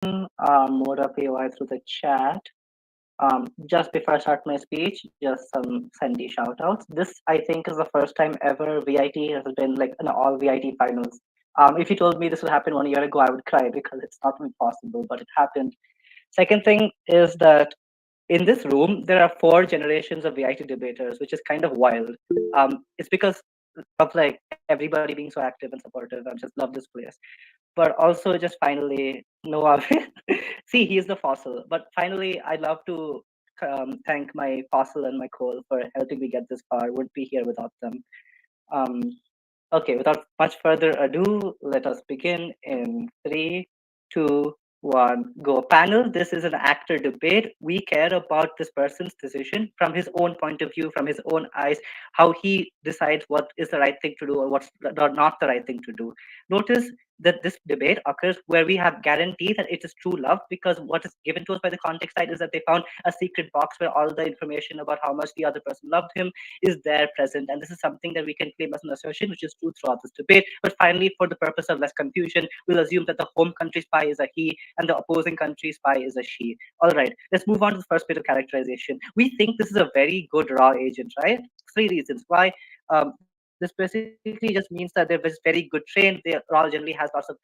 mode of AOI through the chat. Just before I start my speech, just some Sandy shoutouts. This, I think, is the first time ever VIT has been like an all VIT finals. If you told me this would happen 1 year ago, I would cry because it's not even possible, but it happened. Second thing is that in this room, there are 4 generations of VIT debaters, which is kind of wild. It's because of like everybody being so active and supportive. I just love this place. But also, just finally, Noah. See, he is the fossil. But finally, I'd love to thank my fossil and my coal for helping me get this far. Wouldn't be here without them. Um, okay, without much further ado, let us begin in 3, 2, 1, go. Panel, this is an actor debate. We care about this person's decision from his own point of view, from his own eyes, how he decides what is the right thing to do or what's not the right thing to do. Notice that this debate occurs where we have guarantee that it is true love, because what is given to us by the context side is that they found a secret box where all the information about how much the other person loved him is there present. And this is something that we can claim as an assertion, which is true throughout this debate. But finally, for the purpose of less confusion, we'll assume that the home country spy is a he and the opposing country spy is a she. All right, let's move on to the first bit of characterization. We think this is a very good raw agent, right? 3 reasons why. This basically just means that they're very good trained. They RAW generally has lots of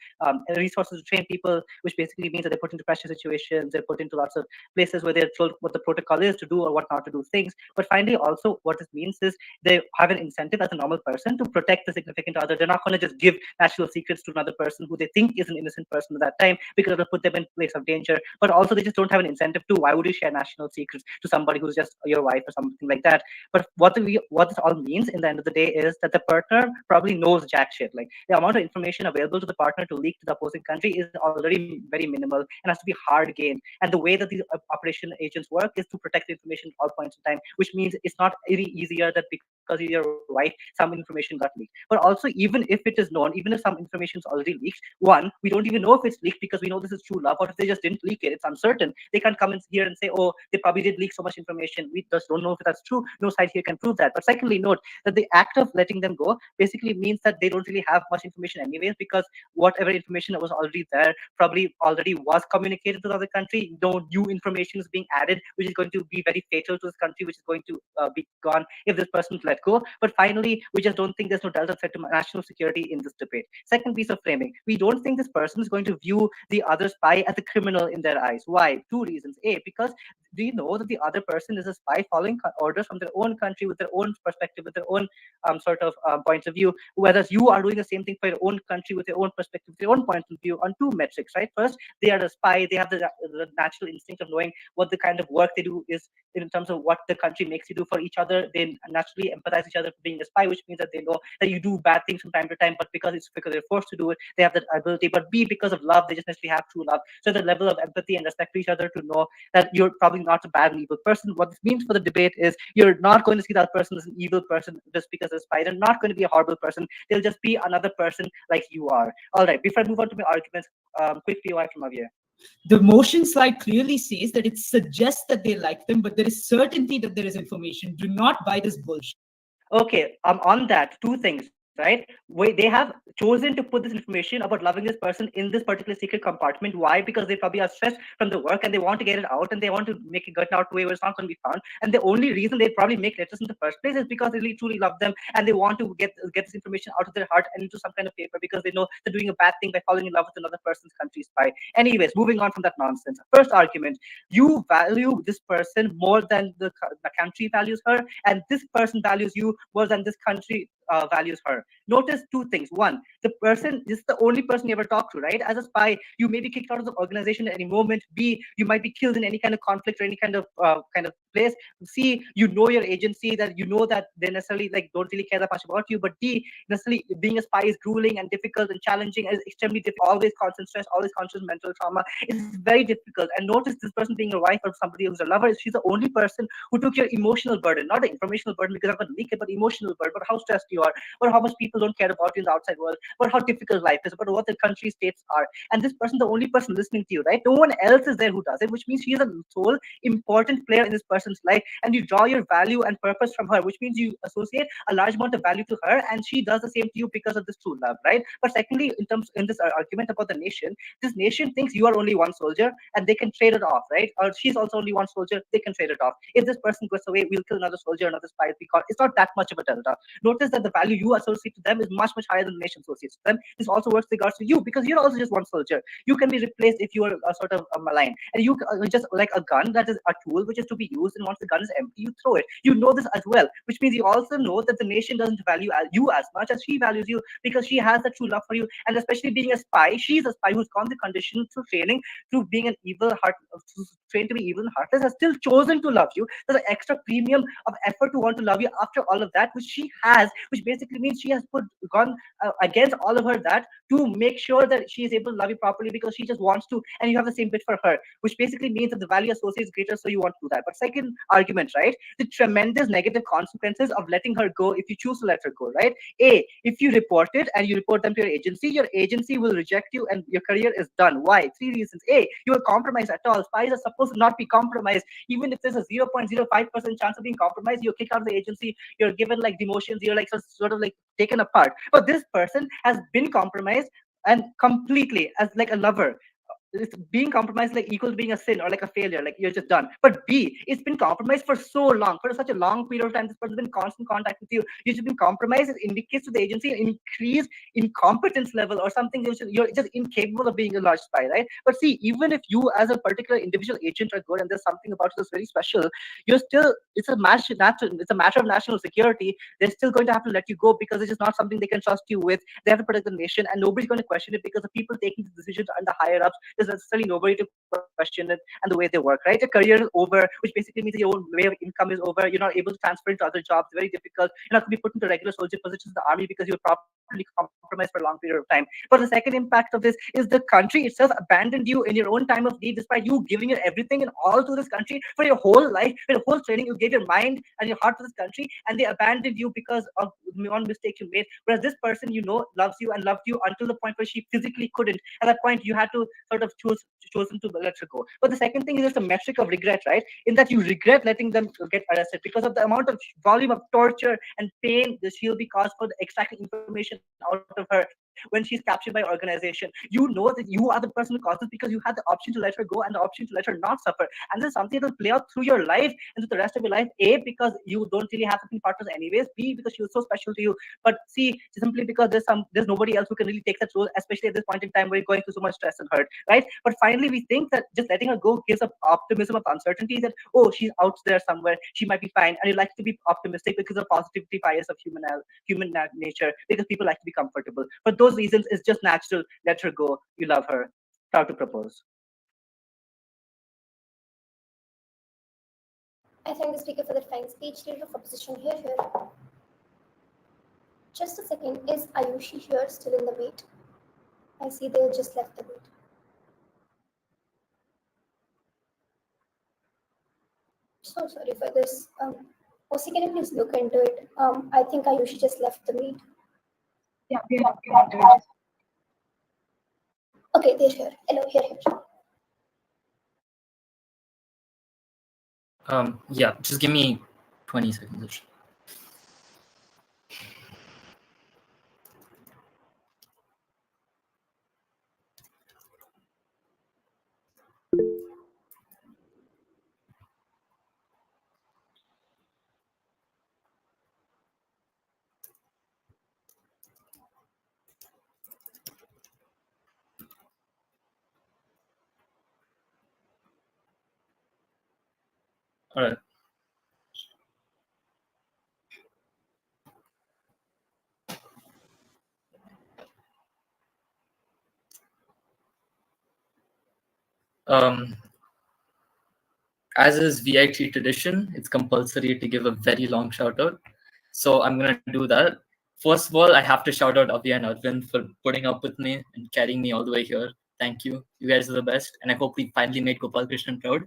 resources to train people, which basically means that they're put into pressure situations, they're put into lots of places where they're told what the protocol is to do or what not to do things. But finally, also, what this means is they have an incentive as a normal person to protect the significant other. They're not going to just give national secrets to another person who they think is an innocent person at that time, because it'll put them in place of danger. But also, they just don't have an incentive to. Why would you share national secrets to somebody who's just your wife or something like that? But what this all means in the end of the day is that the partner probably knows jack shit. Like, the amount of information available to the partner to leak to the opposing country is already very minimal and has to be hard gained. And the way that these operation agents work is to protect the information at all points in time, which means it's not any easier that because you're your wife, some information got leaked. But also, even if it is known, even if some information is already leaked, one, we don't even know if it's leaked because we know this is true love. What if they just didn't leak it? It's uncertain. They can't come in here and say, oh, they probably did leak so much information. We just don't know if that's true. No side here can prove that. But secondly, note that the act of letting them go basically means that they don't really have much information anyways, because whatever information that was already there probably already was communicated to the other country. No new information is being added, which is going to be very fatal to this country, which is going to be gone if this person is let go. But finally, we just don't think there's no delta threat to national security in this debate. Second piece of framing, we don't think this person is going to view the other spy as a criminal in their eyes. Why? 2 reasons. A, because we know that the other person is a spy following orders from their own country with their own perspective, with their own sort of points of view, whereas you are doing the same thing for your own country with your own perspective, with your own point of view on 2 metrics, right? First, they are a spy. They have the natural instinct of knowing what the kind of work they do is in terms of what the country makes you do for each other. They naturally empathize each other for being a spy, which means that they know that you do bad things from time to time, but because they're forced to do it, they have that ability. But B, because of love, they just necessarily have true love. So the level of empathy and respect for each other to know that you're probably not a bad and evil person. What this means for the debate is you're not going to see that person as an evil person just because they're a spy. They're not going to be a horrible person. They'll just be another person like you are. All right, before I move on to my arguments, quick POI from Javier. The motion slide clearly says that it suggests that they like them, but there is certainty that there is information. Do not buy this bullshit. Okay, on that, 2 things, right? They have chosen to put this information about loving this person in this particular secret compartment. Why? Because they probably are stressed from the work and they want to get it out and they want to make it get out way where it's not going to be found. And the only reason they probably make letters in the first place is because they really truly love them and they want to get this information out of their heart and into some kind of paper, because they know they're doing a bad thing by falling in love with another person's country spy. Anyways, moving on from that nonsense. First argument: you value this person more than the country values her, and this person values you more than this country values her. Notice 2 things. One, the person is the only person you ever talk to, right? As a spy, you may be kicked out of the organization at any moment. B, you might be killed in any kind of conflict or any kind of place. C, you know your agency, that you know that they necessarily like don't really care that much about you. But D, necessarily being a spy is grueling and difficult and challenging and extremely difficult. Always constant stress, always conscious mental trauma. It's very difficult. And notice this person being a wife or somebody who's a lover, she's the only person who took your emotional burden, not the informational burden because I'm going to leak it, but emotional burden, but how stressed you are, or how much people people don't care about you in the outside world, about how difficult life is, about what the country states are. And this person, the only person listening to you, right? No one else is there who does it, which means she is a sole important player in this person's life. And you draw your value and purpose from her, which means you associate a large amount of value to her, and she does the same to you because of this true love, right? But secondly, in this argument about the nation, this nation thinks you are only one soldier and they can trade it off, right? Or she's also only one soldier, they can trade it off. If this person goes away, we'll kill another soldier, another spy. Because it's not that much of a delta. Notice that the value you associate to them is much, much higher than the nation associates to them. This also works with regards to you, because you're also just one soldier. You can be replaced if you are a sort of a malign. And you just like a gun, that is a tool which is to be used, and once the gun is empty, you throw it. You know this as well, which means you also know that the nation doesn't value you as much as she values you, because she has that true love for you. And especially being a spy, she's a spy who's gone the condition through training, through being an evil heart, trained to be evil and heartless, has still chosen to love you. There's an extra premium of effort to want to love you after all of that, which she has, which basically means she has gone against all of her that to make sure that she is able to love you properly, because she just wants to, and you have the same bit for her, which basically means that the value associates greater, so you want to do that. But second argument, right, the tremendous negative consequences of letting her go if you choose to let her go, right? If you report it and you report them to your agency will reject you and your career is done. Why? Three reasons. You are compromised at all. Spies are supposed to not be compromised. Even if there's a 0.05% chance of being compromised, you're kicked out of the agency, you're given like demotions, you're like sort of like taken apart. But this person has been compromised, and completely, as like a lover, it's being compromised like equal to being a sin or like a failure, like you're just done. But B, it's been compromised for so long, for such a long period of time. This person's been in constant contact with you. You've just been compromised. It indicates to the agency an increased incompetence level or something. You're just incapable of being a large spy, right? But see, even if you as a particular individual agent are good and there's something about it that's very special, you're still, it's a matter of national security. They're still going to have to let you go, because it's just not something they can trust you with. They have to protect the nation, and nobody's going to question it, because the people taking the decisions are the higher ups. There's necessarily nobody to question it and the way they work, right? Your career is over, which basically means that your own way of income is over. You're not able to transfer into other jobs. Very difficult. You're not going to be put into regular soldier positions in the army, because you're properly compromised for a long period of time. But the second impact of this is the country itself abandoned you in your own time of need, despite you giving it everything and all to this country for your whole life, for your whole training. You gave your mind and your heart to this country, and they abandoned you because of one mistake you made. Whereas this person, loves you and loved you until the point where she physically couldn't. At that point, you had to sort of chosen to let her go. But the second thing is just a metric of regret, right? In that you regret letting them get arrested because of the amount of volume of torture and pain that she'll be caused for extracting information out of her when she's captured by organization. You know that you are the person who caused this, because you had the option to let her go and the option to let her not suffer. And this is something that will play out through your life and through the rest of your life. A, because you don't really have to be partners anyways. B, because she was so special to you. But C, simply because there's nobody else who can really take that role, especially at this point in time where you're going through so much stress and hurt, right? But finally, we think that just letting her go gives up optimism of uncertainty, that, oh, she's out there somewhere, she might be fine. And you like to be optimistic because of positivity bias of human nature, because people like to be comfortable. For those reasons, it's just natural. Let her go. You love her. Proud to propose. I thank the speaker for that fine speech. Leader of opposition, here. Just a second. Is Ayushi here, still in the wait? I see they just left the wait. So sorry for this. OC, can you please look into it? I think Ayushi just left the meet. Yeah, we are looking into it. Okay, they're here. Hello, here. Yeah, just give me 20 seconds. All right. As is VIT tradition, it's compulsory to give a very long shout out. So I'm going to do that. First of all, I have to shout out Avi and Arvind for putting up with me and carrying me all the way here. Thank you. You guys are the best. And I hope we finally made Gopal Krishnan proud.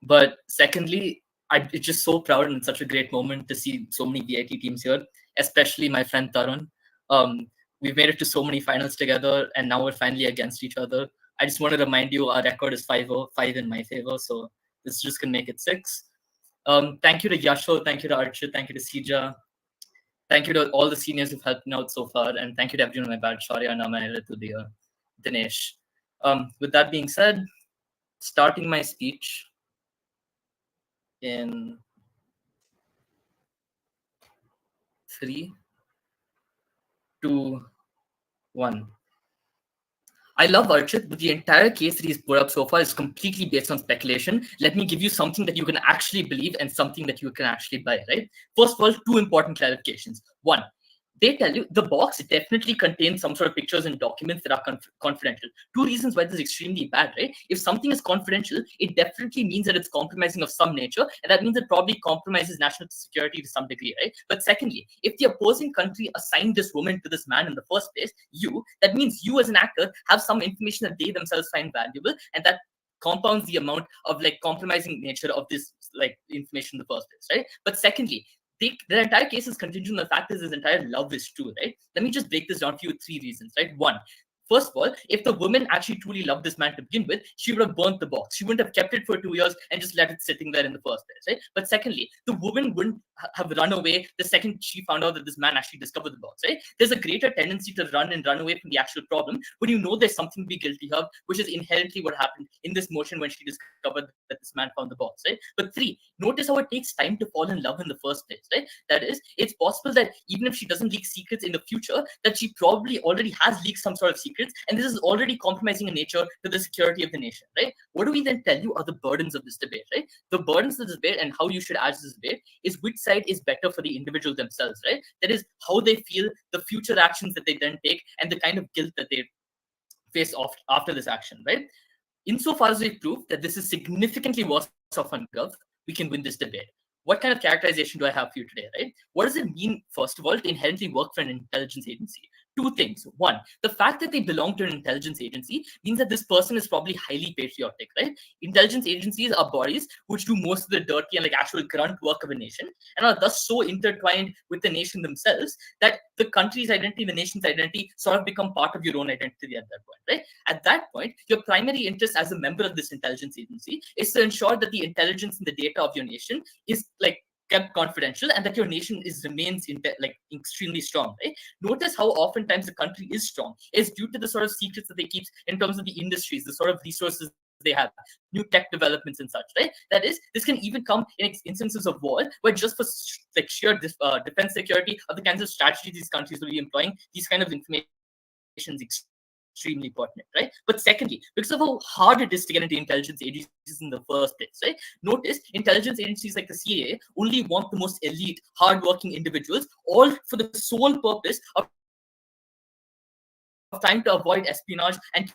But secondly, I'm just so proud and such a great moment to see so many VIT teams here, especially my friend Tarun. We've made it to so many finals together, and now we're finally against each other. I just want to remind you our record is 5-0, 5 in my favor, so this is just going to make it 6. Thank you to Yasho, thank you to Archit, thank you to Sija, thank you to all the seniors who've helped me out so far, and thank you to everyone in my batch, Shaurya, Nama, Ritudia, Dinesh. With that being said, starting my speech in 3, 2, 1. I love Archit, but the entire case that he's put up so far is completely based on speculation. Let me give you something that you can actually believe and something that you can actually buy, right? First of all, 2 important clarifications. 1, they tell you the box definitely contains some sort of pictures and documents that are confidential. 2 reasons why this is extremely bad, right? If something is confidential, it definitely means that it's compromising of some nature, and that means it probably compromises national security to some degree, right? But secondly, if the opposing country assigned this woman to this man in the first place, that means you as an actor have some information that they themselves find valuable, and that compounds the amount of like compromising nature of this like information in the first place, right? But secondly, their entire case is contingent on the fact that his entire love is true, right? Let me just break this down for you 3 reasons, right? 1, first of all, if the woman actually truly loved this man to begin with, she would have burnt the box. She wouldn't have kept it for 2 years and just let it sitting there in the first place, right? But secondly, the woman wouldn't have run away the second she found out that this man actually discovered the box, right? There's a greater tendency to run away from the actual problem when you know there's something to be guilty of, which is inherently what happened in this motion when she discovered that this man found the box, right? But 3, notice how it takes time to fall in love in the first place, right? That is, it's possible that even if she doesn't leak secrets in the future, that she probably already has leaked some sort of secrets, and this is already compromising in nature to the security of the nation, right? What do we then tell you are the burdens of this debate, right? The burdens of this debate and how you should add this debate is which side is better for the individual themselves, right? That is how they feel, the future actions that they then take, and the kind of guilt that they face off after this action, right? Insofar as we prove that this is significantly worse off on Gov, we can win this debate. What kind of characterization do I have for you today, right? What does it mean, first of all, to inherently work for an intelligence agency? 2 things. 1, the fact that they belong to an intelligence agency means that this person is probably highly patriotic, right? Intelligence agencies are bodies which do most of the dirty and like actual grunt work of a nation, and are thus so intertwined with the nation themselves that the country's identity, the nation's identity sort of become part of your own identity at that point, right? At that point, your primary interest as a member of this intelligence agency is to ensure that the intelligence and the data of your nation is like kept confidential, and that your nation remains like extremely strong, right? Notice how oftentimes the country is strong is due to the sort of secrets that they keep in terms of the industries, the sort of resources they have, new tech developments and such, right? That is, this can even come in instances of war, where just for like sheer defense security of the kinds of strategies these countries will be employing, these kind of information is extremely important, right? But secondly, because of how hard it is to get into intelligence agencies in the first place, right? Notice intelligence agencies like the CIA only want the most elite, hardworking individuals, all for the sole purpose of trying to avoid espionage and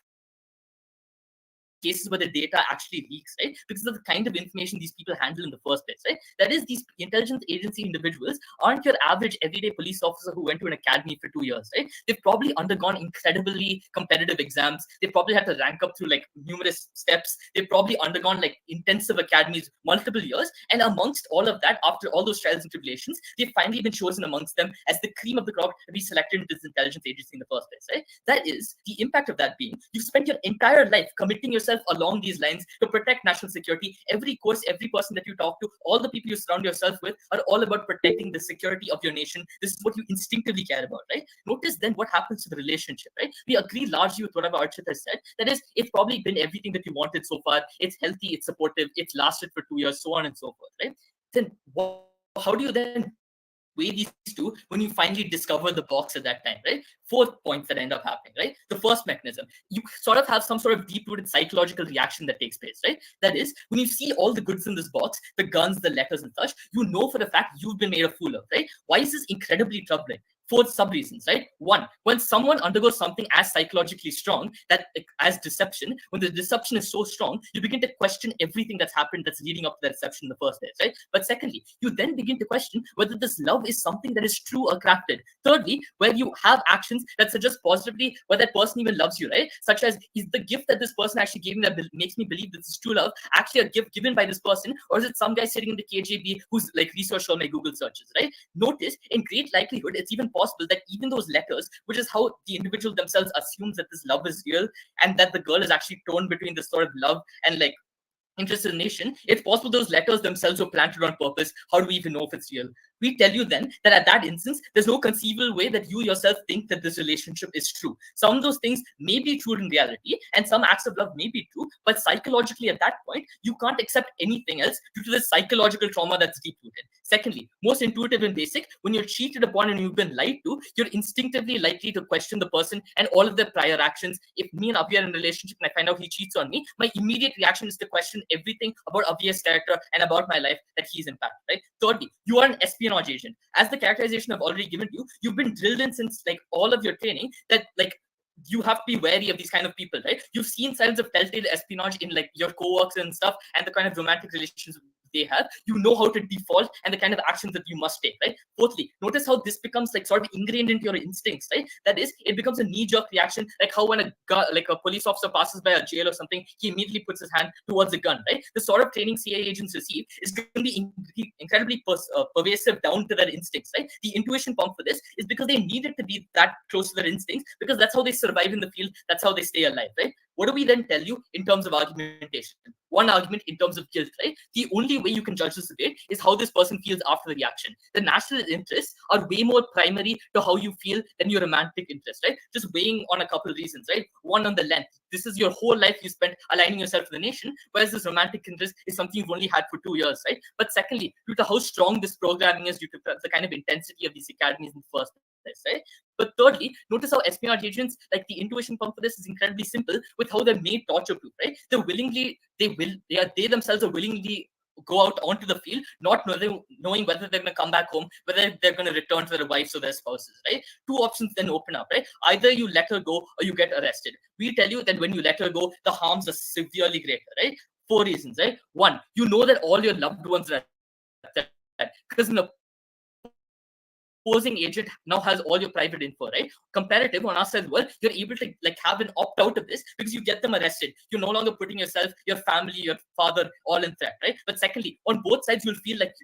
cases where the data actually leaks, right? Because of the kind of information these people handle in the first place, right? That is, these intelligence agency individuals aren't your average everyday police officer who went to an academy for 2 years, right? They've probably undergone incredibly competitive exams. They've probably had to rank up through like numerous steps. They've probably undergone like intensive academies multiple years. And amongst all of that, after all those trials and tribulations, they've finally been chosen amongst them as the cream of the crop to be selected into this intelligence agency in the first place, right? That is the impact of that being you've spent your entire life committing yourself along these lines to protect national security. Every course, every person that you talk to, all the people you surround yourself with are all about protecting the security of your nation. This is what you instinctively care about, right? Notice then what happens to the relationship, right? We agree largely with whatever Archit has said. That is, it's probably been everything that you wanted so far. It's healthy, it's supportive, it's lasted for 2 years, so on and so forth, right? Then how do you then weigh these 2 when you finally discover the box at that time, right? 4 points that end up happening, right? The first mechanism, you sort of have some sort of deep-rooted psychological reaction that takes place, right? That is, when you see all the goods in this box, the guns, the letters and such, you know for a fact you've been made a fool of, right? Why is this incredibly troubling? 4 sub-reasons, right? 1, when someone undergoes something as psychologically strong, that as deception, when the deception is so strong, you begin to question everything that's happened that's leading up to that deception in the first place, right? But secondly, you then begin to question whether this love is something that is true or crafted. Thirdly, where you have actions that suggest positively whether that person even loves you, right? Such as, is the gift that this person actually gave me that makes me believe this is true love actually a gift given by this person, or is it some guy sitting in the KGB who's like researched all my Google searches, right? Notice, in great likelihood, it's even possible that even those letters, which is how the individual themselves assumes that this love is real and that the girl is actually torn between this sort of love and like interest in the nation, it's possible those letters themselves were planted on purpose. How do we even know if it's real? We tell you then that at that instance, there's no conceivable way that you yourself think that this relationship is true. Some of those things may be true in reality, and some acts of love may be true, but psychologically at that point, you can't accept anything else due to the psychological trauma that's deep-rooted. Secondly, most intuitive and basic, when you're cheated upon and you've been lied to, you're instinctively likely to question the person and all of their prior actions. If me and Avi are in a relationship and I find out he cheats on me, my immediate reaction is to question everything about Avi's character and about my life that he's impacted, right? Thirdly, you are an espionage agent. As the characterization I've already given you, you've been drilled in since like all of your training that like you have to be wary of these kind of people, right? You've seen signs of telltale espionage in like your co-workers and stuff and the kind of romantic relations they have. You know how to default and the kind of actions that you must take, right? Fourthly, notice how this becomes like sort of ingrained into your instincts, right? That is, it becomes a knee-jerk reaction, like how when a police officer passes by a jail or something, he immediately puts his hand towards a gun, right? The sort of training CIA agents receive is going to be incredibly pervasive down to their instincts, right? The intuition pump for this is because they need it to be that close to their instincts, because that's how they survive in the field, that's how they stay alive, right? What do we then tell you in terms of argumentation? One argument in terms of guilt, right? The only way you can judge this debate is how this person feels after the reaction. The national interests are way more primary to how you feel than your romantic interest, right? Just weighing on a couple of reasons, right? One, on the length. This is your whole life you spent aligning yourself to the nation, whereas this romantic interest is something you've only had for 2 years, right? But secondly, due to how strong this programming is, due to the kind of intensity of these academies in the first place, right? But thirdly, notice how espionage agents, like the intuition pump for this is incredibly simple with how they're made torture proof, right? They themselves are willingly go out onto the field, not knowing whether they're going to come back home, whether they're going to return to their wives or their spouses, right? Two options then open up, right? Either you let her go or you get arrested. We tell you that when you let her go, the harms are severely greater, right? 4 reasons, right? One, you know that all your loved ones are dead, because in the opposing agent now has all your private info, right? Comparative on us as well, you're able to like have an opt out of this because you get them arrested. You're no longer putting yourself, your family, your father all in threat, right? But secondly, on both sides, you'll feel like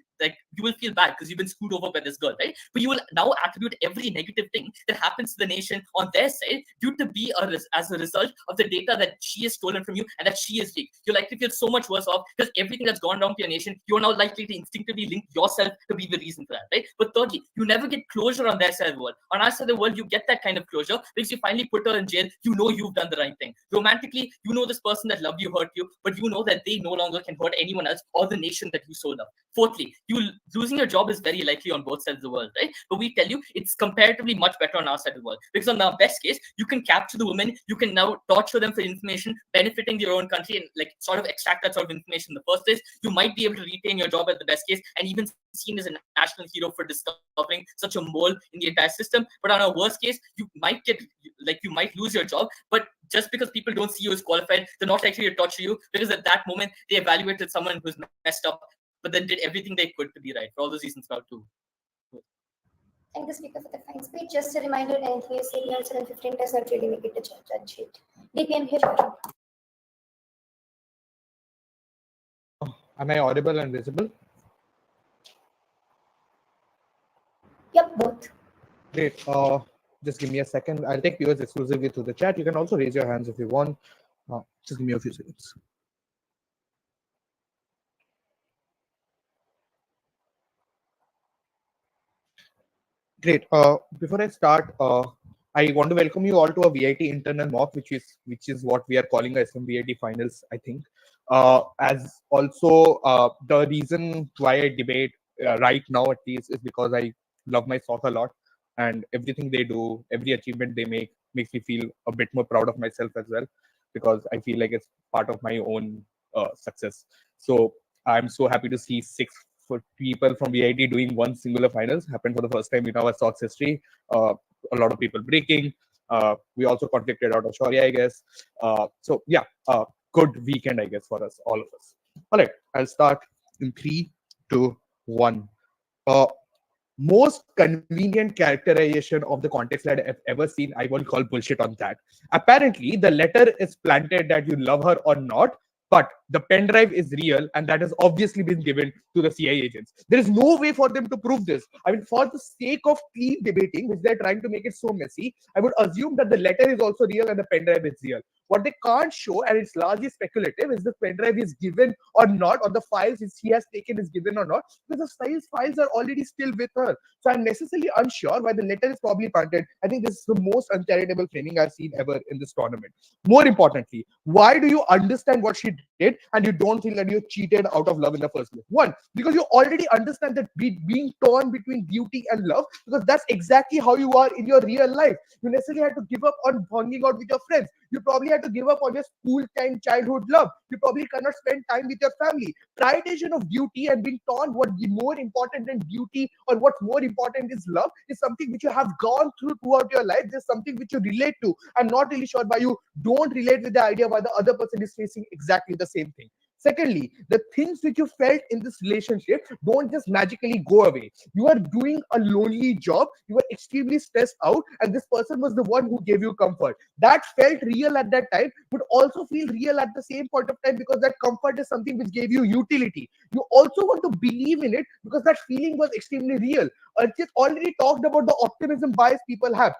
you will feel bad because you've been screwed over by this girl, right? But you will now attribute every negative thing that happens to the nation on their side due to be as a result of the data that she has stolen from you and that she has leaked. You're likely to feel so much worse off because everything that's gone down to your nation, you're now likely to instinctively link yourself to be the reason for that, right? But thirdly, you never get closure on their side of the world. On our side of the world, you get that kind of closure because you finally put her in jail. You know you've done the right thing. Romantically, you know this person that loved you hurt you, but you know that they no longer can hurt anyone else or the nation that you so love. Fourthly, you losing your job is very likely on both sides of the world, right? But we tell you it's comparatively much better on our side of the world because on our best case, you can capture the women, you can now torture them for information benefiting your own country and like sort of extract that sort of information in the first place. You might be able to retain your job at the best case and even seen as a national hero for discovering such a mole in the entire system. But on a worst case, you might lose your job. But just because people don't see you as qualified, they're not likely to torture you because at that moment they evaluated someone who's messed up, but then did everything they could to be right. For all those reasons now too. Thank the speaker for the fine speech. Just a reminder, anything you say beyond 7:15 does not really make it a judge sheet. DPM, here's your turn. Am I audible and visible? Yep, both. Great. Just give me a second. I'll take viewers exclusively through the chat. You can also raise your hands if you want. Just give me a few seconds. Great. Before I start, I want to welcome you all to a VIT internal mock, which is what we are calling a SMVIT finals, I think. As also the reason why I debate right now at least is because I love my sock a lot, and everything they do, every achievement they make makes me feel a bit more proud of myself as well, because I feel like it's part of my own success. So I'm so happy to see 6 for people from VIT doing one singular finals happened for the first time in our stocks history. A lot of people breaking. We also conflicted out of Shaurya, I guess. So yeah, good weekend, I guess, for us, all of us. All right, I'll start in 3, 2, 1. Uh, Most convenient characterization of the context that I've ever seen, I won't call bullshit on that. Apparently, the letter is planted that you love her or not, but the pen drive is real and that has obviously been given to the CIA agents. There is no way for them to prove this. I mean, for the sake of clean debating, which they're trying to make it so messy, I would assume that the letter is also real and the pen drive is real. What they can't show, and it's largely speculative, is the pen drive is given or not, or the files he has taken is given or not, because the files are already still with her. So I'm necessarily unsure why the letter is probably planted. I think this is the most uncharitable training I've seen ever in this tournament. More importantly, why do you understand what she did and you don't think that you cheated out of love in the first place? One, because you already understand that being torn between duty and love, because that's exactly how you are in your real life. You necessarily had to give up on hanging out with your friends. You probably had to give up on your school time childhood love. You probably cannot spend time with your family. Prioritization of duty and being torn what is more important than duty or what's more important is love is something which you have gone through throughout your life. There's something which you relate to. I'm not really sure why you don't relate with the idea why the other person is facing exactly the same thing. Secondly, the things which you felt in this relationship don't just magically go away. You are doing a lonely job, you were extremely stressed out, and this person was the one who gave you comfort. That felt real at that time, would also feel real at the same point of time because that comfort is something which gave you utility. You also want to believe in it because that feeling was extremely real. Archit already talked about the optimism bias people have.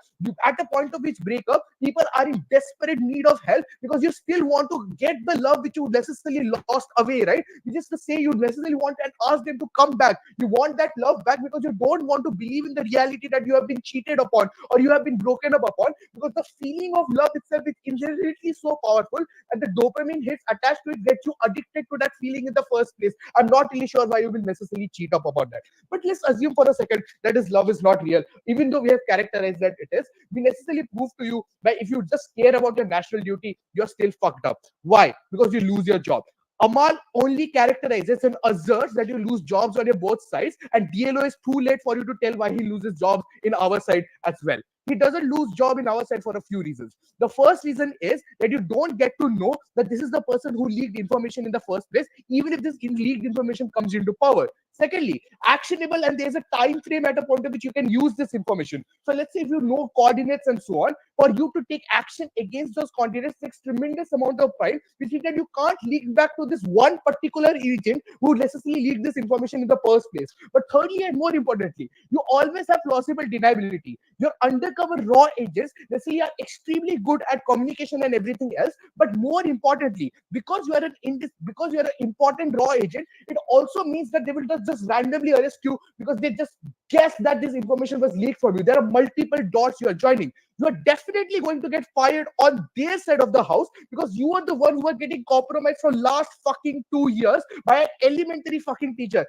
At a point of which breakup, people are in desperate need of help because you still want to get the love which you necessarily lost away, right? You just to say you necessarily want and ask them to come back. You want that love back because you don't want to believe in the reality that you have been cheated upon or you have been broken up upon, because the feeling of love itself is inherently so powerful and the dopamine hits attached to it get you addicted to that feeling in the first place. I'm not really sure why you will necessarily cheat up about that. But let's assume for a second that is love is not real, even though we have characterized that it is. We necessarily prove to you that if you just care about your national duty, you're still fucked up. Why? Because you lose your job. Amal only characterizes and asserts that you lose jobs on your both sides, and DLO is too late for you to tell why he loses jobs in our side as well. He doesn't lose job in our side for a few reasons. The first reason is that you don't get to know that this is the person who leaked information in the first place, even if this leaked information comes into power. Secondly, actionable, and there's a time frame at a point at which you can use this information. So let's say if you know coordinates and so on, for you to take action against those coordinates takes tremendous amount of time, which means that you can't leak back to this one particular agent who necessarily leaked this information in the first place. But thirdly, and more importantly, you always have plausible deniability. Your undercover raw agents necessarily are extremely good at communication and everything else. But more importantly, because you are an important raw agent, it also means that they will just randomly arrest you because they just guess that this information was leaked from you. There are multiple dots you are joining. You are definitely going to get fired on their side of the house because you are the one who are getting compromised for last fucking 2 years by an elementary fucking teacher.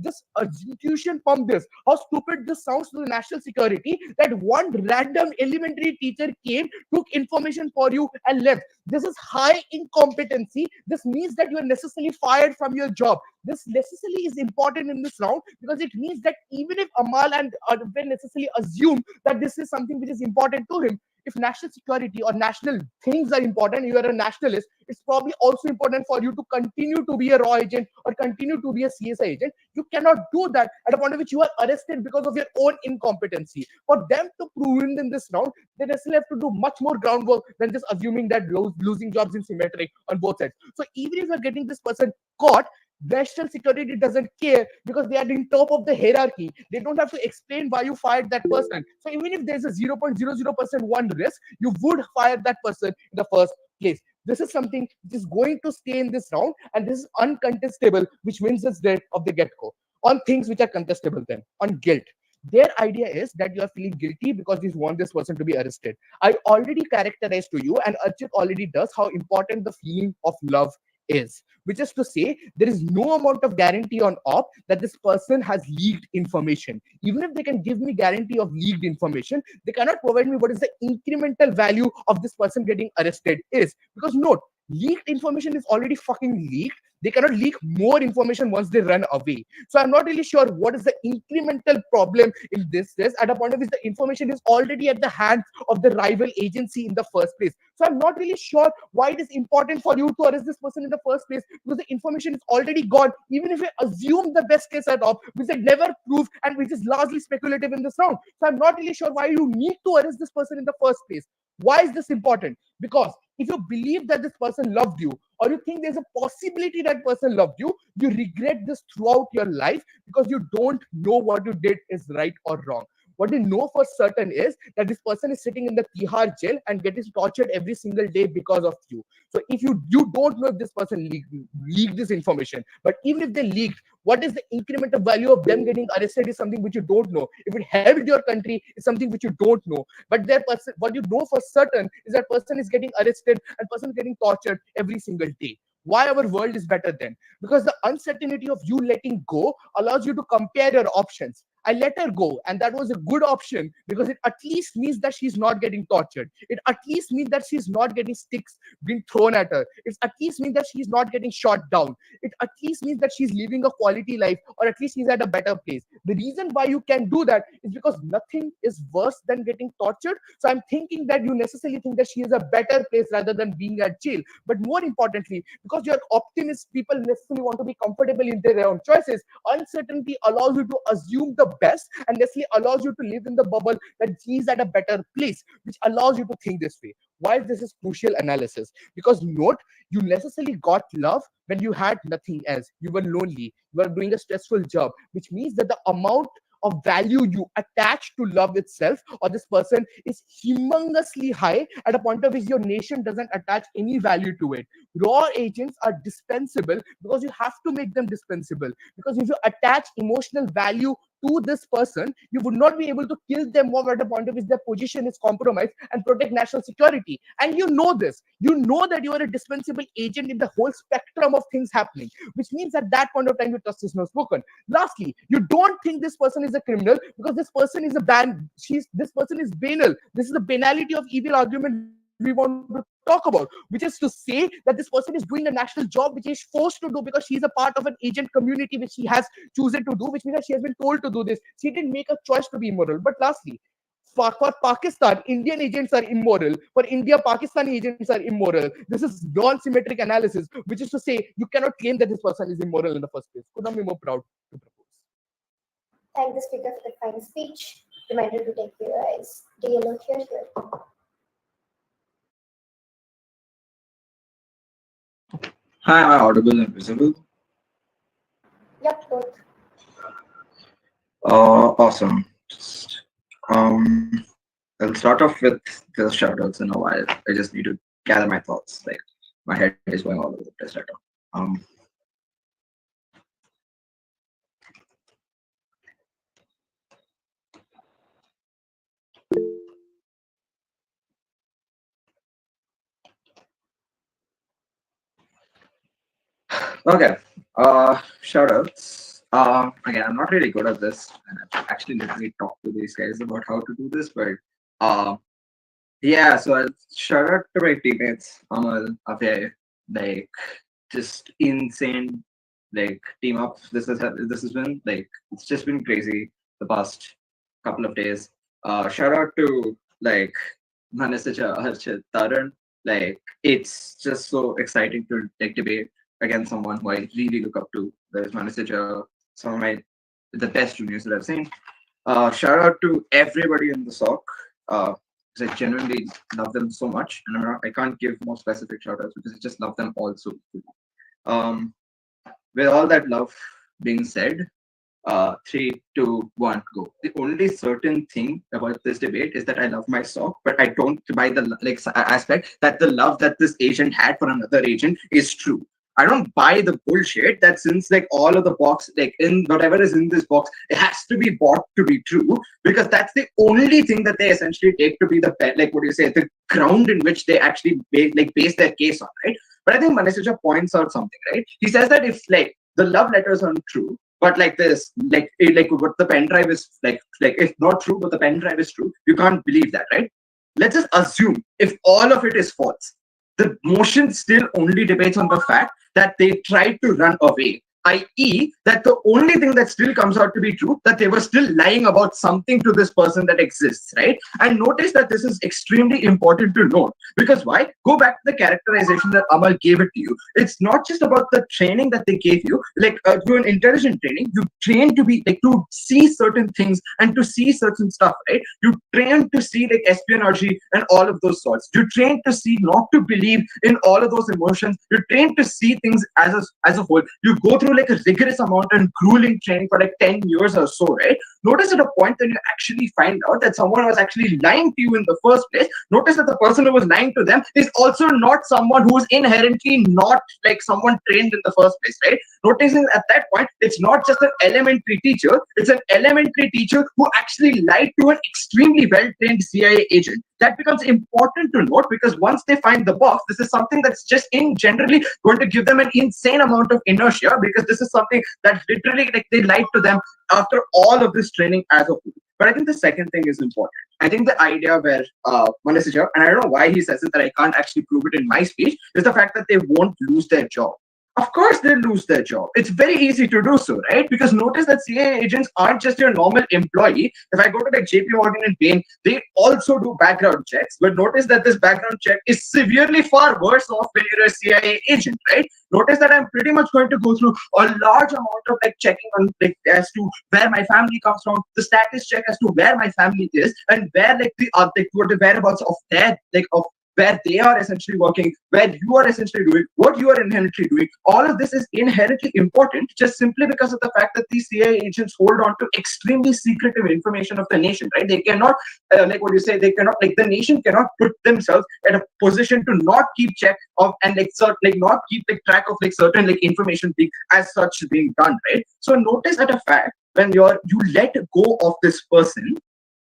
Just intuition from this, how stupid this sounds to the national security that one random elementary teacher came, took information for you and left. This is high incompetency. This means that you are necessarily fired from your job. This necessarily is important in this round because it means that even if Amal and Arvind necessarily assume that this is something which is important to him, if national security or national things are important, you are a nationalist, it's probably also important for you to continue to be a raw agent or continue to be a CSI agent. You cannot do that at a point at which you are arrested because of your own incompetency. For them to prove it in this round, they necessarily have to do much more groundwork than just assuming that losing jobs is symmetric on both sides. So even if you're getting this person caught, national security doesn't care because they are in top of the hierarchy. They don't have to explain why you fired that person. So even if there's a 0.00% one risk, you would fire that person in the first place. This is something which is going to stay in this round, and this is uncontestable, which wins us there of the get-go. On things which are contestable then, on guilt. Their idea is that you are feeling guilty because you want this person to be arrested. I already characterized to you, and Archit already does, how important the feeling of love is, which is to say there is no amount of guarantee on op that this person has leaked information. Even if they can give me guarantee of leaked information, they cannot provide me what is the incremental value of this person getting arrested is, because note, leaked information is already fucking leaked. They cannot leak more information once they run away. So I'm not really sure what is the incremental problem in this. At a point of view, the information is already at the hands of the rival agency in the first place. So I'm not really sure why it is important for you to arrest this person in the first place, because the information is already gone. Even if we assume the best case at all, which is never proved and which is largely speculative in this round. So I'm not really sure why you need to arrest this person in the first place. Why is this important? Because if you believe that this person loved you, or you think there's a possibility that person loved you, you regret this throughout your life because you don't know what you did is right or wrong. What you know for certain is that this person is sitting in the Tihar jail and getting tortured every single day because of you. So if you don't know if this person leaked this information, but even if they leaked, what is the incremental value of them getting arrested is something which you don't know. If it helped your country, is something which you don't know. But their person, what you know for certain is that person is getting arrested and person is getting tortured every single day. Why our world is better then? Because the uncertainty of you letting go allows you to compare your options. I let her go, and that was a good option because it at least means that she's not getting tortured. It at least means that she's not getting sticks being thrown at her. It at least means that she's not getting shot down. It at least means that she's living a quality life, or at least she's at a better place. The reason why you can do that is because nothing is worse than getting tortured. So I'm thinking that you necessarily think that she is a better place rather than being at jail. But more importantly, because you're optimist, people necessarily want to be comfortable in their own choices. Uncertainty allows you to assume the best and necessarily allows you to live in the bubble that she is at a better place, which allows you to think this way. Why this is crucial analysis? Because note, you necessarily got love when you had nothing else. You were lonely. You were doing a stressful job, which means that the amount of value you attach to love itself or this person is humongously high at a point of which your nation doesn't attach any value to it. Raw agents are dispensable because you have to make them dispensable. Because if you attach emotional value to this person, you would not be able to kill them more at a point of which their position is compromised and protect national security. And you know this. You know that you are a dispensable agent in the whole spectrum of things happening, which means at that point of time, your trust is not spoken. Lastly, you don't think this person is a criminal because this person is a this person is banal. This is the banality of evil argument we want to talk about, which is to say that this person is doing a national job which is forced to do because she is a part of an agent community which she has chosen to do, which means that she has been told to do this. She didn't make a choice to be immoral. But lastly, for Pakistan, Indian agents are immoral. For India, Pakistani agents are immoral. This is non-symmetric analysis, which is to say you cannot claim that this person is immoral in the first place. Could not be more proud to propose. Thank the speaker for the fine speech. Reminder to take your eyes. Do you look here? Hi, am I audible and visible? Yep, both. Awesome. Just, I'll start off with the shoutouts in a while. I just need to gather my thoughts. Like my head is going all over the place right now. Okay. Shoutouts. Again, I'm not really good at this, and I've actually literally talked to these guys about how to do this, but yeah. So I'll shout out to my teammates, Amal, Abhay, like just insane, like team up. This has been like it's just been crazy the past couple of days. Shout out to like Manasaja Harshit Taran. Like it's just so exciting to like debate against someone who I really look up to. There's Manasaja, some of my the best juniors that I've seen. Shout out to everybody in the SOC. Because I genuinely love them so much, and I can't give more specific shout outs because I just love them all so much. With all that love being said, 3, 2, 1, go. The only certain thing about this debate is that I love my SOC, but I don't buy the aspect that the love that this agent had for another agent is true. I don't buy the bullshit that since like all of the box, like in whatever is in this box, it has to be bought to be true, because that's the only thing that they essentially take to be the like what do you say, the ground in which they actually base their case on, right? But I think Manisha points out something, right? He says that if like the love letters aren't true, but like this, like what the pen drive is like if not true, but the pen drive is true, you can't believe that, right? Let's just assume if all of it is false, the motion still only debates on the fact that they tried to run away, i.e., that the only thing that still comes out to be true, that they were still lying about something to this person that exists, right? And notice that this is extremely important to note, because why? Go back to the characterization that Amal gave it to you. It's not just about the training that they gave you, like through an intelligent training, you train to be like to see certain things and to see certain stuff, right? You train to see like espionage and all of those sorts. You train to see, not to believe in all of those emotions. You train to see things as a whole. You go through like a rigorous amount and grueling training for like 10 years or so, right? Notice at a point when you actually find out that someone was actually lying to you in the first place, notice that the person who was lying to them is also not someone who is inherently not like someone trained in the first place, right? Noticing at that point, it's not just an elementary teacher, it's an elementary teacher who actually lied to an extremely well-trained CIA agent. That becomes important to note, because once they find the box, this is something that's just in generally going to give them an insane amount of inertia, because this is something that literally like they lied to them after all of this training as a whole. But I think the second thing is important. I think the idea where Manasija, and I don't know why he says it, that I can't actually prove it in my speech, is the fact that they won't lose their job. Of course they'll lose their job. It's very easy to do so, right? Because notice that CIA agents aren't just your normal employee. If I go to like JP Morgan and Bain, they also do background checks. But notice that this background check is severely far worse off when you're a CIA agent, right? Notice that I'm pretty much going to go through a large amount of like checking on like as to where my family comes from, the status check as to where my family is, and where like the what the whereabouts of their like of where they are essentially working, where you are essentially doing, what you are inherently doing. All of this is inherently important just simply because of the fact that these CIA agents hold on to extremely secretive information of the nation, right? They cannot, like what you say, they cannot, like the nation cannot put themselves at a position to not keep check of and like not keep like track of like certain like information being as such being done, right? So notice that a fact when you let go of this person,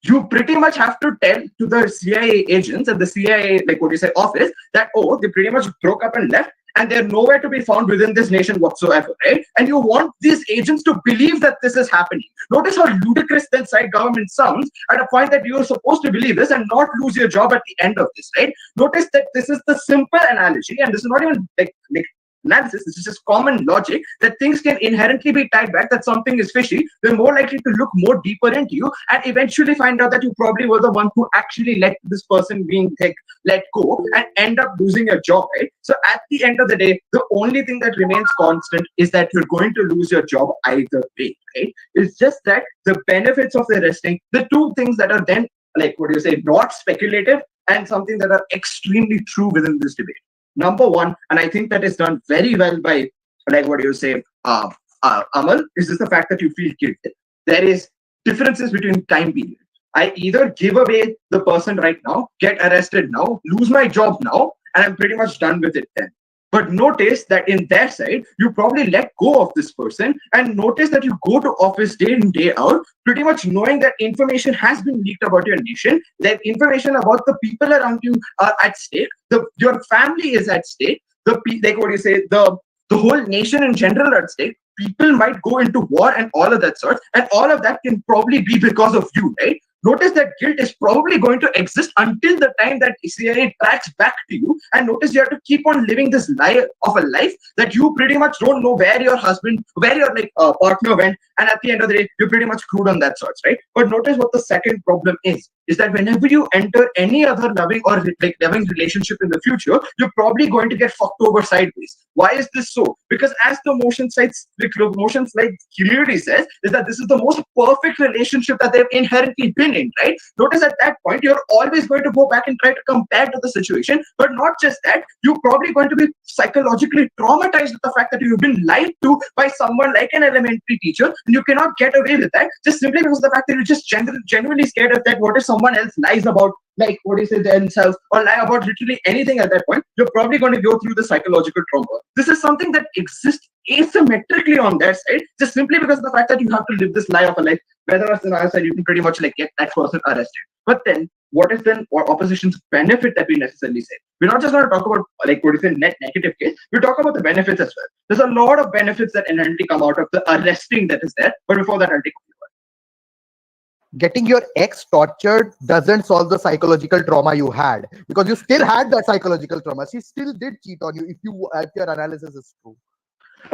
you pretty much have to tell to the CIA agents and the CIA, like what you say, office that, oh, they pretty much broke up and left and they're nowhere to be found within this nation whatsoever, right? And you want these agents to believe that this is happening. Notice how ludicrous then side government sounds at a point that you're supposed to believe this and not lose your job at the end of this, right? Notice that this is the simple analogy, and this is not even like analysis. This is just common logic that things can inherently be tied back, that something is fishy. They're more likely to look more deeper into you and eventually find out that you probably were the one who actually let this person being like let go and end up losing your job, right? So at the end of the day, the only thing that remains constant is that you're going to lose your job either way, right? It's just that the benefits of the resting, the two things that are then like what do you say, not speculative and something that are extremely true within this debate. Number one, and I think that is done very well by, like what do you say, Amal, is just the fact that you feel guilty. There is differences between time period. I either give away the person right now, get arrested now, lose my job now, and I'm pretty much done with it then. But notice that in their side, you probably let go of this person, and notice that you go to office day in, day out, pretty much knowing that information has been leaked about your nation, that information about the people around you are at stake, your family is at stake, like what do you say, the whole nation in general are at stake. People might go into war and all of that sort, and all of that can probably be because of you, right? Notice that guilt is probably going to exist until the time that CIA tracks back to you. And notice you have to keep on living this lie of a life that you pretty much don't know where your husband, where your like partner went. And at the end of the day, you're pretty much screwed on that sorts, right? But notice what the second problem is that whenever you enter any other loving or like loving relationship in the future, you're probably going to get fucked over sideways. Why is this so? Because as the motion slide clearly says, is that this is the most perfect relationship that they've inherently been in, right? Notice at that point, you're always going to go back and try to compare to the situation, but not just that, you're probably going to be psychologically traumatized with the fact that you've been lied to by someone like an elementary teacher, and you cannot get away with that just simply because of the fact that you're just genuinely scared of that. What if someone else lies about, like what is it themselves, or lie about literally anything at that point? You're probably going to go through the psychological trauma. This is something that exists asymmetrically on their side, just simply because of the fact that you have to live this lie of a life, whereas on our side you can pretty much like get that person arrested. But then what is then what opposition's benefit that we necessarily say? We're not just going to talk about like what is a net negative case, we talk about the benefits as well. There's a lot of benefits that inherently come out of the arresting that is there, but before that I'll take a few. getting your ex tortured doesn't solve the psychological trauma you had, because you still had that psychological trauma. She still did cheat on you if your analysis is true.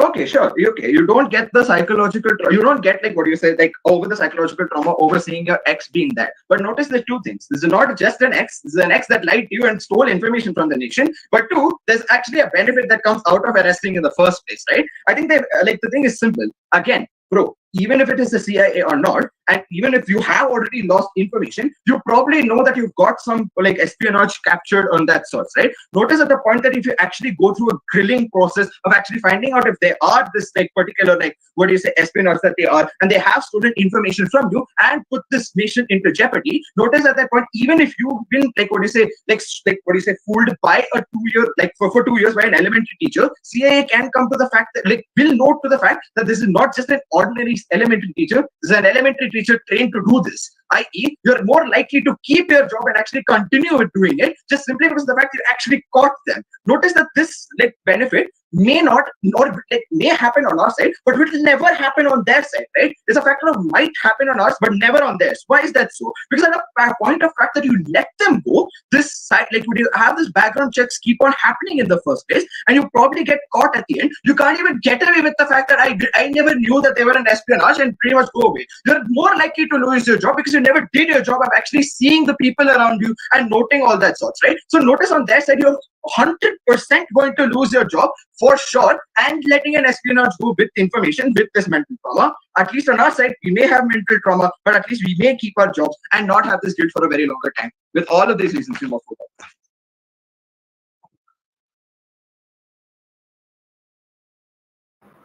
Okay, sure. Okay, you don't get the psychological. You don't get like what you say, like over the psychological trauma over seeing your ex being that. But notice the two things. This is not just an ex. This is an ex that lied to you and stole information from the nation. But two, there's actually a benefit that comes out of arresting in the first place, right? I think that like the thing is simple. Again, bro, even if it is the CIA or not, and even if you have already lost information, you probably know that you've got some like espionage captured on that source, right? Notice at the point that if you actually go through a grilling process of actually finding out if they are this like particular like what do you say espionage that they are, and they have stolen information from you and put this nation into jeopardy. Notice at that point, even if you've been like what do you say like what do you say fooled by a 2 year like for 2 years by an elementary teacher, CIA can come to the fact that like will note to the fact that this is not just an ordinary elementary teacher. This is an elementary teacher trained to do this, i.e. you're more likely to keep your job and actually continue with doing it just simply because of the fact you actually caught them. Notice that this like benefit may not or like may happen on our side, but it will never happen on their side, right? It's a factor of might happen on ours, but never on theirs. Why is that so? Because at the point of fact that you let them go, this side like would you have this background checks keep on happening in the first place, and you probably get caught at the end. You can't even get away with the fact that I never knew that they were an espionage and pretty much go away. You're more likely to lose your job because you never did your job of actually seeing the people around you and noting all that sorts, right? So notice on their side, you're 100% going to lose your job for sure, and letting an espionage go with information with this mental trauma. At least on our side, we may have mental trauma, but at least we may keep our jobs and not have this guilt for a very longer time. With all of these reasons, we move forward.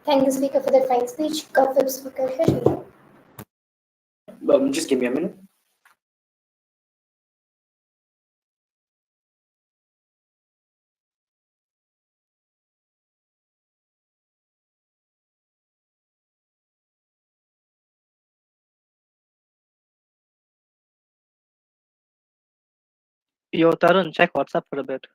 Thank the speaker for that fine speech. Gautam speaker here. Just give me a minute. Yo, Tarun, check WhatsApp for a bit.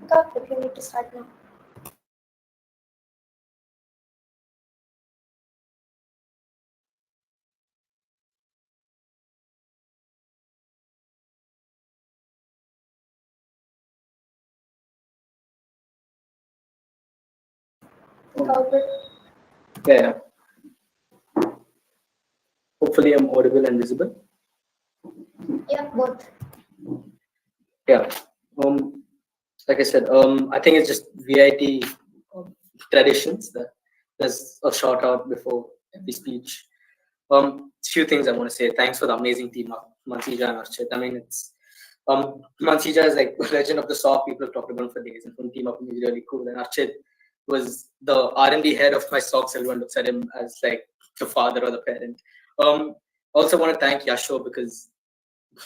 Gautam, you need to start now. Gautam. Yeah. Hopefully, I'm audible and visible. Yeah, both. Yeah. Like I said, I think it's just VIT traditions that there's a shout out before every speech. Few things I want to say. Thanks for the amazing team up, Mansija and Archit. I mean, it's Mansija is like a legend of the SOC. People have talked about him for days, and from team up is really cool. And Archit was the R&D head of my SOC. So everyone looks at him as like the father or the parent. Also want to thank Yasho because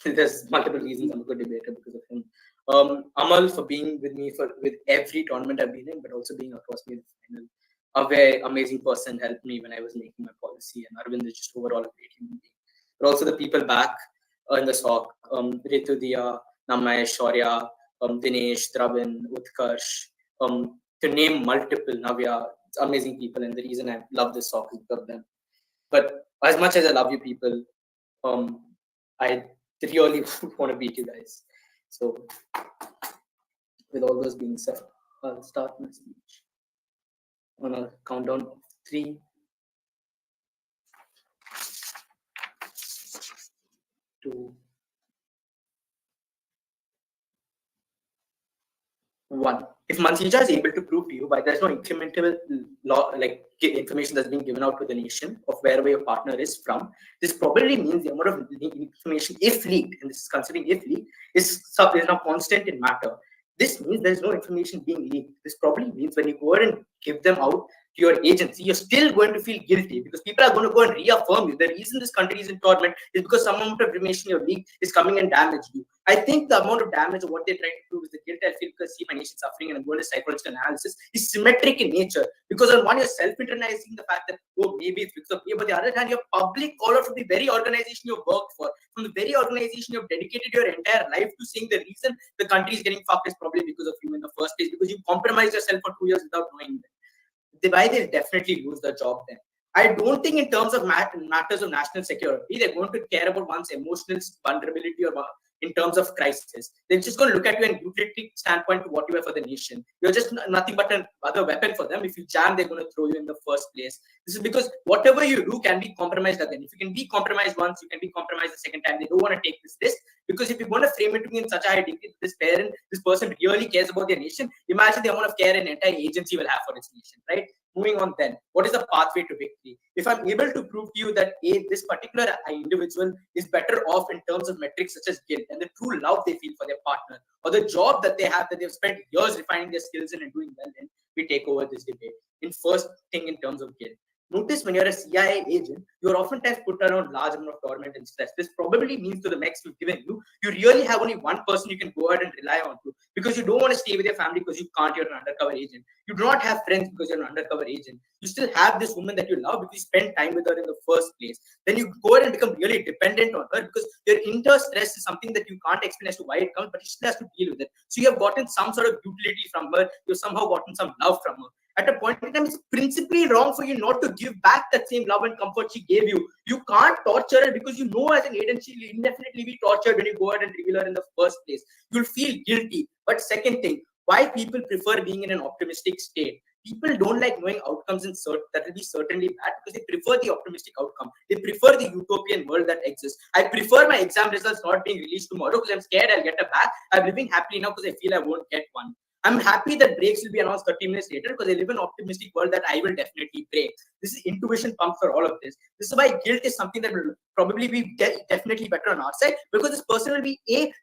there's multiple reasons I'm a good debater because of him. Amal for being with me with every tournament I've been in, but also being across me in the final. A very amazing person helped me when I was making my policy, and Arvind is just overall a great human being. But also the people back in the SOC, Ritu Diya, Namay, Shaurya, Dinesh, Dravin, Utkarsh, to name multiple, Navya, it's amazing people, and the reason I love this SOC is because of them. But as much as I love you people, I really want to beat you guys. So, with all those being said, I'll start my speech on a countdown of 3, 2, 1. If Mansija is able to prove to you why there's no incremental law, like information that's being given out to the nation of wherever your partner is from, this probably means the amount of information, if leaked, and this is considering if leaked, is now constant in matter. This means there's no information being leaked. This probably means when you go ahead and give them out, to your agency, you're still going to feel guilty because people are going to go and reaffirm you. The reason this country is in torment is because some amount of information you're leaked is coming and damage you. I think the amount of damage of what they try to prove is the guilt I feel because see my nation suffering and I'm going to psychological analysis is symmetric in nature. Because on one, you're self-internalizing the fact that, oh, maybe it's because of me, but the other hand, you're public call out from the very organization you've worked for, from the very organization you've dedicated your entire life to, saying the reason the country is getting fucked is probably because of you in the first place, because you compromised yourself for 2 years without knowing that. Why they'll definitely lose the job then. I don't think in terms of matters of national security, they're going to care about one's emotional vulnerability or in terms of crisis. They're just going to look at you and utility standpoint to what you are for the nation. You're just nothing but another weapon for them. If you jam, they're going to throw you in the first place. This is because whatever you do can be compromised again. If you can be compromised once, you can be compromised the second time. They don't want to take this risk because if you're going to frame it to me in such a high degree, this person really cares about their nation. Imagine the amount of care an entire agency will have for its nation, right? Moving on then, what is the pathway to victory? If I'm able to prove to you that this particular individual is better off in terms of metrics such as guilt and the true love they feel for their partner, or the job that they have that they've spent years refining their skills in and doing well in, we take over this debate. In first thing in terms of guilt. Notice when you're a CIA agent, you're oftentimes put around large amount of torment and stress. This probably means to the max we've given you, you really have only one person you can go ahead and rely on to, because you don't want to stay with your family because you can't, you're an undercover agent. You do not have friends because you're an undercover agent. You still have this woman that you love because you spend time with her in the first place. Then you go ahead and become really dependent on her because your inner stress is something that you can't explain as to why it comes, but you still have to deal with it. So you have gotten some sort of utility from her. You've somehow gotten some love from her. At a point in time, it's principally wrong for you not to give back that same love and comfort she gave you. You can't torture her because you know as an agent she will indefinitely be tortured when you go ahead and reveal her in the first place. You'll feel guilty. But second thing, why people prefer being in an optimistic state? People don't like knowing outcomes that will be certainly bad because they prefer the optimistic outcome. They prefer the utopian world that exists. I prefer my exam results not being released tomorrow because I'm scared I'll get a back. I'm living happily now because I feel I won't get one. I'm happy that breaks will be announced 30 minutes later because I live in an optimistic world that I will definitely break. This is intuition pump for all of this. This is why guilt is something that will probably be definitely better on our side because this person will be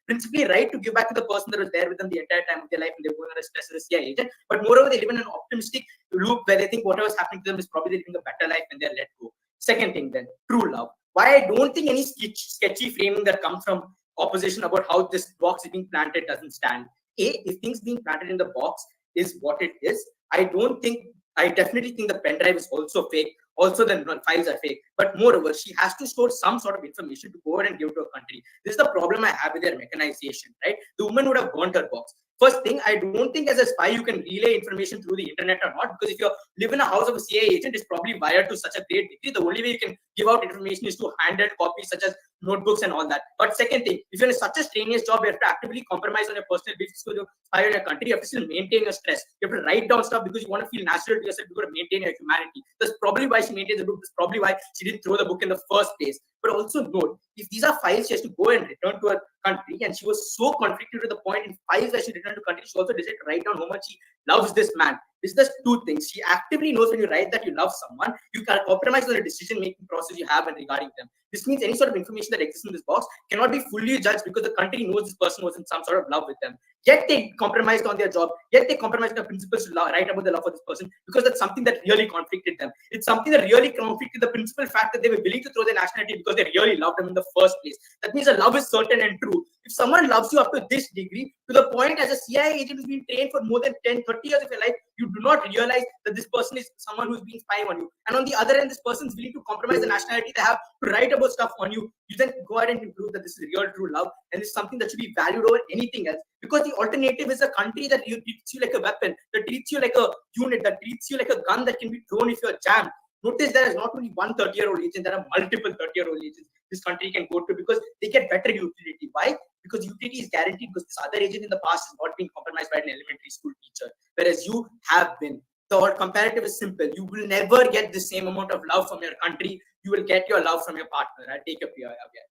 principally right to give back to the person that was there with them the entire time of their life and they're going on a stress as a CIA agent. But moreover, they live in an optimistic loop where they think whatever's happening to them is probably living a better life and they're let go. Second thing then, true love. Why I don't think any sketchy framing that comes from opposition about how this box is being planted doesn't stand. If things being planted in the box is what it is, I definitely think the pen drive is also fake. Also, the files are fake. But moreover, she has to store some sort of information to go ahead and give to a country. This is the problem I have with their mechanization, right? The woman would have burnt her box. First thing, I don't think as a spy you can relay information through the internet or not, because if you live in a house of a CIA agent, it's probably wired to such a great degree. The only way you can give out information is to handed copies such as notebooks and all that. But second thing, if you're in such a strenuous job, you have to actively compromise on your personal beliefs because you spy on your country. You have to still maintain your stress. You have to write down stuff because you want to feel natural to yourself. You've got to maintain your humanity. That's probably why she maintains the book. That's probably why she didn't throw the book in the first place. But also note, if these are files she has to go and return to her country, and she was so conflicted to the point in files that she returned to country, she also decided to write down how much she loves this man. This does two things. She actively knows when you write that you love someone, you can compromise on the decision-making process you have and regarding them. This means any sort of information that exists in this box cannot be fully judged because the country knows this person was in some sort of love with them. Yet they compromised on their job. Yet they compromised their principles to write about the love for this person because that's something that really conflicted them. It's something that really conflicted the principal fact that they were willing to throw their nationality because they really loved them in the first place. That means the love is certain and true. If someone loves you up to this degree, to the point as a CIA agent who's been trained for more than 10, 30 years of your life, you do not realize that this person is someone who's been spying on you. And on the other end, this person's willing to compromise the nationality they have to write about stuff on you. You then go ahead and prove that this is real true love and it's something that should be valued over anything else. Because the alternative is a country that treats you like a weapon, that treats you like a unit, that treats you like a gun that can be thrown if you're jammed. Notice there is not only one 30-year-old agent, there are multiple 30-year-old agents this country can go to because they get better utility. Why? Because utility is guaranteed because this other agent in the past has not been compromised by an elementary school teacher, whereas you have been. The comparative is simple. You will never get the same amount of love from your country. You will get your love from your partner. I'll take a PI again.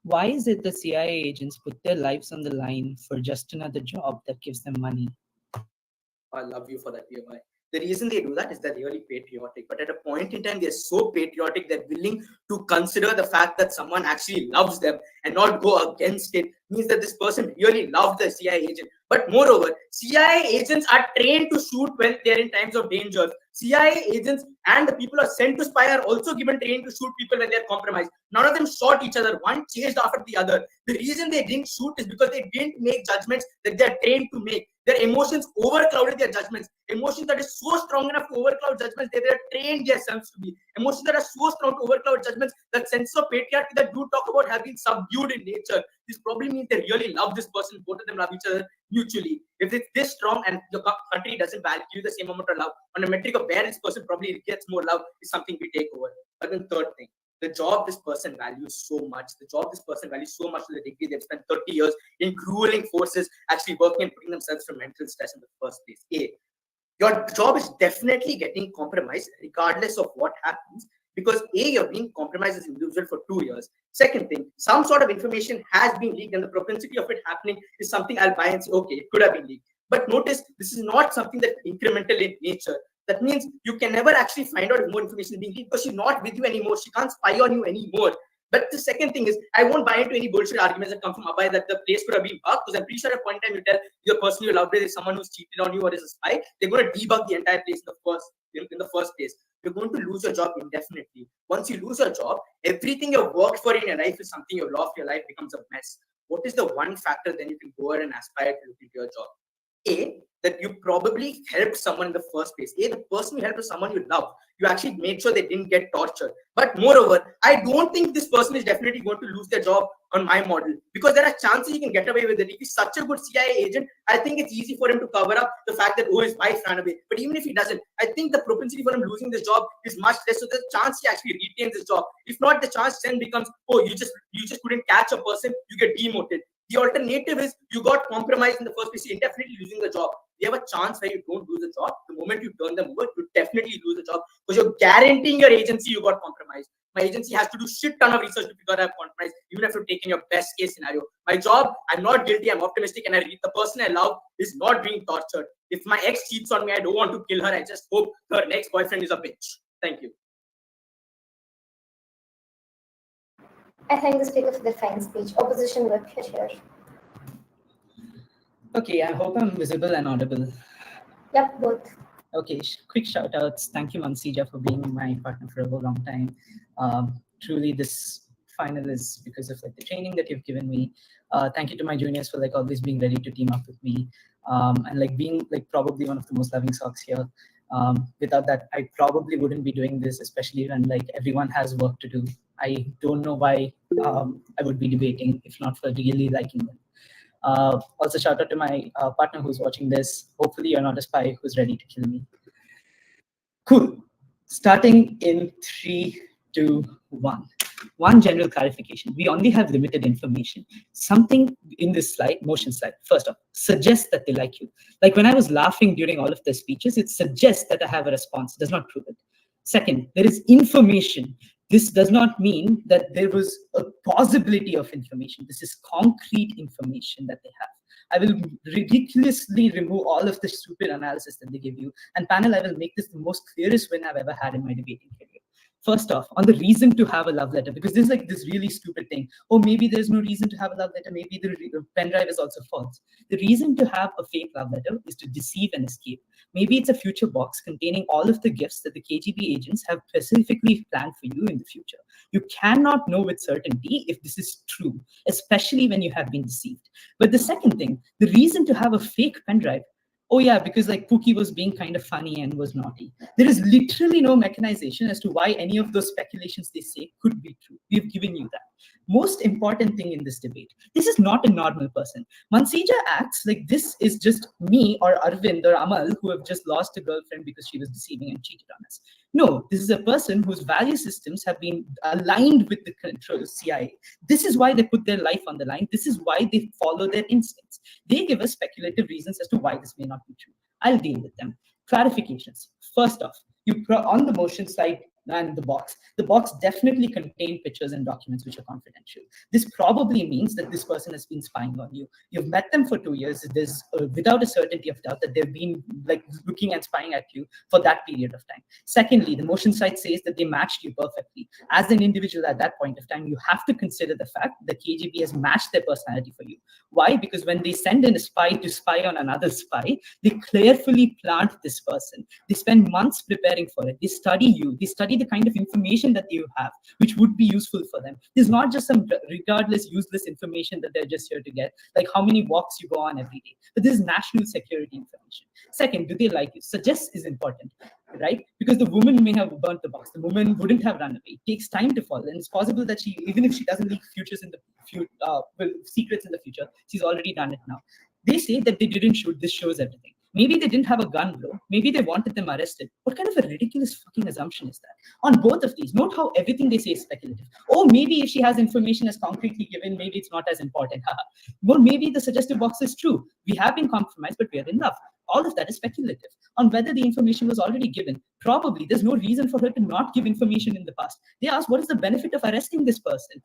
Why is it the CIA agents put their lives on the line for just another job that gives them money? I love you for that, PMI. The reason they do that is they're really patriotic. But at a point in time, they're so patriotic, they're willing to consider the fact that someone actually loves them and not go against it. Means that this person really loved the CIA agent. But moreover, CIA agents are trained to shoot when they're in times of danger. CIA agents and the people who are sent to spy are also given training to shoot people when they are compromised. None of them shot each other. One chased after the other. The reason they didn't shoot is because they didn't make judgments that they are trained to make. Their emotions overclouded their judgments. Emotions that are so strong enough to overcloud judgments that they are trained themselves to be. Emotions that are so strong to overcloud judgments that sense of patriarchy that you talk about have been subdued in nature. This probably means they really love this person. Both of them love each other mutually. If it's this strong and your country doesn't value the same amount of love, on a metric of where this person probably gets more love is something we take over. But then third thing, the job this person values so much, the job this person values so much to the degree they've spent 30 years in grueling forces actually working and putting themselves through mental stress in the first place. Your job is definitely getting compromised regardless of what happens, because you're being compromised as an individual for 2 years. Second thing, some sort of information has been leaked and the propensity of it happening is something I'll buy and say, okay, it could have been leaked. But notice, this is not something that's incremental in nature. That means you can never actually find out if more information is being leaked because she's not with you anymore. She can't spy on you anymore. But the second thing is, I won't buy into any bullshit arguments that come from Abhay that the place could have been bugged, because I'm pretty sure at one time you tell your person you love with is someone who's cheated on you or is a spy, they're going to debug the entire place in the first place. You're going to lose your job indefinitely. Once you lose your job, everything you've worked for in your life is something you've lost. Your life becomes a mess. What is the one factor then you can go ahead and aspire to look into your job? That you probably helped someone in the first place. The person you helped is someone you love. You actually made sure they didn't get tortured. But moreover, I don't think this person is definitely going to lose their job on my model, because there are chances he can get away with it. If he's such a good CIA agent, I think it's easy for him to cover up the fact that, his wife ran away. But even if he doesn't, I think the propensity for him losing this job is much less. So the chance he actually retains his job. If not, the chance then becomes, you just couldn't catch a person, you get demoted. The alternative is you got compromised in the first place, you're definitely losing the job. You have a chance where you don't lose the job. The moment you turn them over, you definitely lose the job, because you're guaranteeing your agency you got compromised. My agency has to do shit ton of research to figure out I have compromised, even if you're taking your best case scenario. My job, I'm not guilty, I'm optimistic, and the person I love is not being tortured. If my ex cheats on me, I don't want to kill her. I just hope her next boyfriend is a bitch. Thank you. I thank the speaker for the fine speech. Opposition work here. Okay, I hope I'm visible and audible. Yep, both. Okay, quick shout outs. Thank you, Mansija, for being my partner for a long time. Truly, this final is because of the training that you've given me. Thank you to my juniors for always being ready to team up with me, and being probably one of the most loving socks here. Without that, I probably wouldn't be doing this, especially when everyone has work to do. I don't know why I would be debating if not for really liking them. Also, shout out to my partner who's watching this. Hopefully, you're not a spy who's ready to kill me. Cool. Starting in 3, 2, 1. One general clarification. We only have limited information. Something in this motion slide, first off, suggests that they like you. When I was laughing during all of the speeches, it suggests that I have a response. It does not prove it. Second, there is information. This does not mean that there was a possibility of information. This is concrete information that they have. I will ridiculously remove all of the stupid analysis that they give you. And panel, I will make this the most clearest win I've ever had in my debating career. First off, on the reason to have a love letter, because there's this really stupid thing. Oh, maybe there's no reason to have a love letter. Maybe the pen drive is also false. The reason to have a fake love letter is to deceive and escape. Maybe it's a future box containing all of the gifts that the KGB agents have specifically planned for you in the future. You cannot know with certainty if this is true, especially when you have been deceived. But the second thing, the reason to have a fake pen drive, oh yeah, because Pookie was being kind of funny and was naughty. There is literally no mechanization as to why any of those speculations they say could be true. We've given you that. Most important thing in this debate, this is not a normal person. Mansija acts like this is just me or Arvind or Amal who have just lost a girlfriend because she was deceiving and cheated on us. No, this is a person whose value systems have been aligned with the control CIA. This is why they put their life on the line. This is why they follow their instincts. They give us speculative reasons as to why this may not be true. I'll deal with them. Clarifications. First off, on the motion slide and the box definitely contained pictures and documents which are confidential. This probably means that this person has been spying on you. You've met them for 2 years. There's without a certainty of doubt that they've been like looking and spying at you for that period of time. Secondly, the motion site says that they matched you perfectly. As an individual at that point of time, you have to consider the fact that KGB has matched their personality for you. Why? Because when they send in a spy to spy on another spy, they carefully plant this person. They spend months preparing for it. They study you. They study the kind of information that you have, which would be useful for them. There's not just some regardless, useless information that they're just here to get, like how many walks you go on every day. But this is national security information. Second, do they like you? Suggest is important, right? Because the woman may have burnt the box. The woman wouldn't have run away. It takes time to fall. And it's possible that she, even if she doesn't leak futures in the secrets in the future, she's already done it now. They say that they didn't shoot. This shows everything. Maybe they didn't have a gun, bro. Maybe they wanted them arrested. What kind of a ridiculous fucking assumption is that? On both of these, note how everything they say is speculative. Oh, maybe if she has information as concretely given, maybe it's not as important. Well, maybe the suggestive box is true. We have been compromised, but we are in love. All of that is speculative. On whether the information was already given, probably there's no reason for her to not give information in the past. They asked, what is the benefit of arresting this person?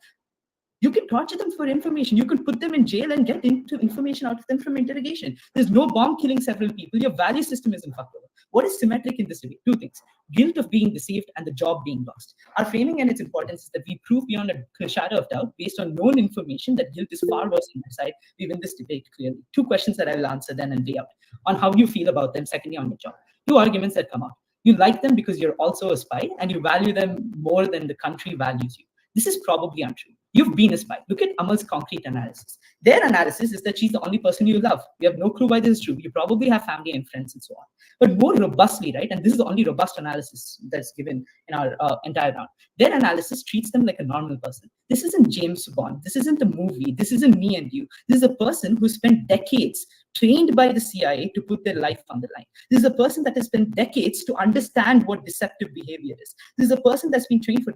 You can torture them for information. You can put them in jail and get into information out of them from interrogation. There's no bomb killing several people. Your value system isn't fucked over. What is symmetric in this debate? Two things: guilt of being deceived and the job being lost. Our framing and its importance is that we prove beyond a shadow of doubt, based on known information, that guilt is far worse on their side. We win this debate clearly. Two questions that I will answer then and lay out on how you feel about them. Secondly, on your job. Two arguments that come out. You like them because you're also a spy, and you value them more than the country values you. This is probably untrue. You've been a spy. Look at Amal's concrete analysis. Their analysis is that she's the only person you love. We have no clue why this is true. You probably have family and friends and so on. But more robustly, right, and this is the only robust analysis that's given in our entire round, their analysis treats them like a normal person. This isn't James Bond. This isn't a movie. This isn't me and you. This is a person who spent decades trained by the CIA to put their life on the line. This is a person that has spent decades to understand what deceptive behavior is. This is a person that's been trained for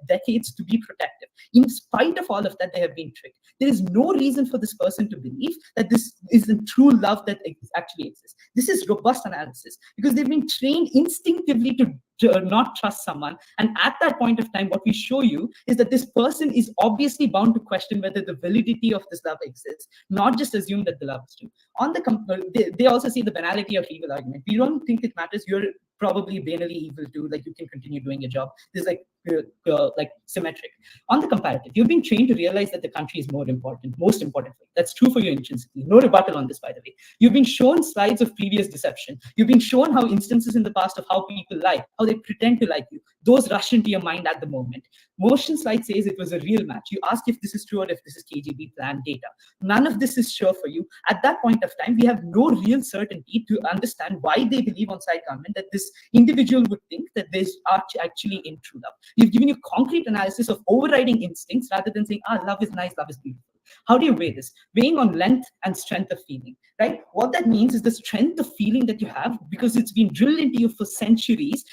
decades to be protective. In spite of all of that, they have been tricked. There is no reason for this person to believe that this is the true love that actually exists. This is robust analysis because they've been trained instinctively to not trust someone. And at that point of time, what we show you is that this person is obviously bound to question whether the validity of this love exists, not just assume that the love is true. On the they also see the banality of evil argument. We don't think it matters. You're probably banally evil too. Like, you can continue doing your job. This is like symmetric. On the comparative, you've been trained to realize that the country is more important, most important for you. That's true for you intrinsically. No rebuttal on this, by the way. You've been shown slides of previous deception. You've been shown how instances in the past of how people lie, how they pretend to like you. Those rush into your mind at the moment. Motion slide says it was a real match. You ask if this is true or if this is KGB planned data. None of this is sure for you. At that point of time, we have no real certainty to understand why they believe on side government that this individual would think that they are actually in true love. We've given you concrete analysis of overriding instincts rather than saying, love is nice, love is beautiful. How do you weigh this? Weighing on length and strength of feeling, right? What that means is the strength of feeling that you have, because it's been drilled into you for centuries,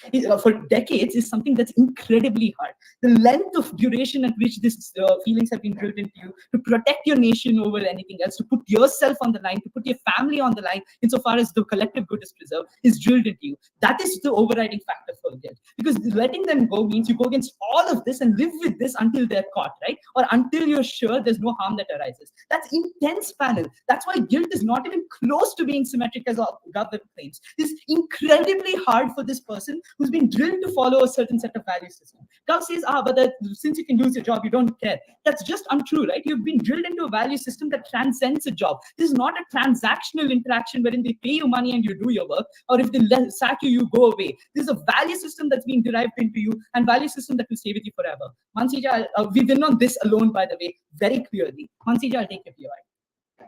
for decades, is something that's incredibly hard. The length of duration at which these feelings have been drilled into you to protect your nation over anything else, to put yourself on the line, to put your family on the line, insofar as the collective good is preserved, is drilled into you. That is the overriding factor for guilt. Because letting them go means you go against all of this and live with this until they're caught, right? Or until you're sure there's no harm that arises. That's intense panel. That's why guilt is not even close to being symmetric as Gavin claims. It's incredibly hard for this person who's been drilled to follow a certain set of value system. Gav says, but since you can lose your job, you don't care. That's just untrue, right? You've been drilled into a value system that transcends a job. This is not a transactional interaction wherein they pay you money and you do your work, or if they sack you, you go away. This is a value system that's been derived into you, and value system that will stay with you forever. Mansija, we win on this alone, by the way, very clearly. Mansija, I'll take your POI.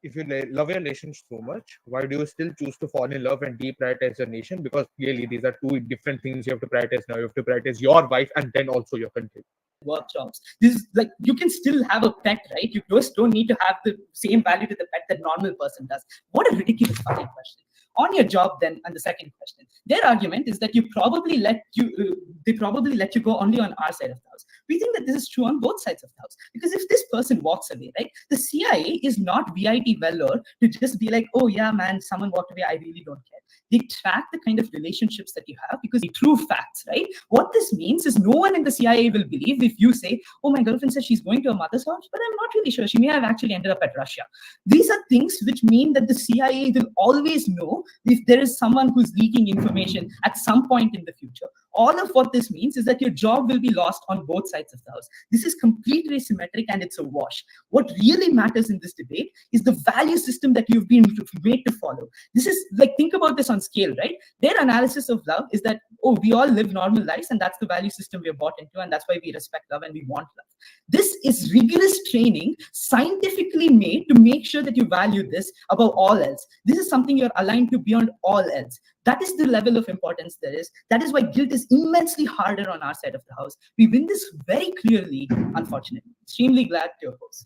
If you love your nation so much, why do you still choose to fall in love and deprioritize your nation? Because clearly these are two different things you have to prioritize now. You have to prioritize your wife and then also your country. Work jobs. This is like, you can still have a pet, right? You just don't need to have the same value to the pet that normal person does. What a ridiculous fucking question. On your job, then, and the second question, their argument is that they probably let you go only on our side of the house. We think that this is true on both sides of the house, because if this person walks away, right, the CIA is not VIT Vellore to just be like, oh yeah, man, someone walked away, I really don't care. They track the kind of relationships that you have because they true facts, right? What this means is no one in the CIA will believe if you say, oh, my girlfriend says she's going to her mother's house, but I'm not really sure. She may have actually ended up at Russia. These are things which mean that the CIA will always know if there is someone who's leaking information at some point in the future. All of what this means is that your job will be lost on both sides of the house. This is completely asymmetric and it's a wash. What really matters in this debate is the value system that you've been made to follow. This is like, think about this on scale, right? Their analysis of love is that, oh, we all live normal lives and that's the value system we're bought into and that's why we respect love and we want love. This is rigorous training, scientifically made to make sure that you value this above all else. This is something you're aligned to beyond all else. That is the level of importance there is. That is why guilt is immensely harder on our side of the house. We win this very clearly, unfortunately. Extremely glad to oppose.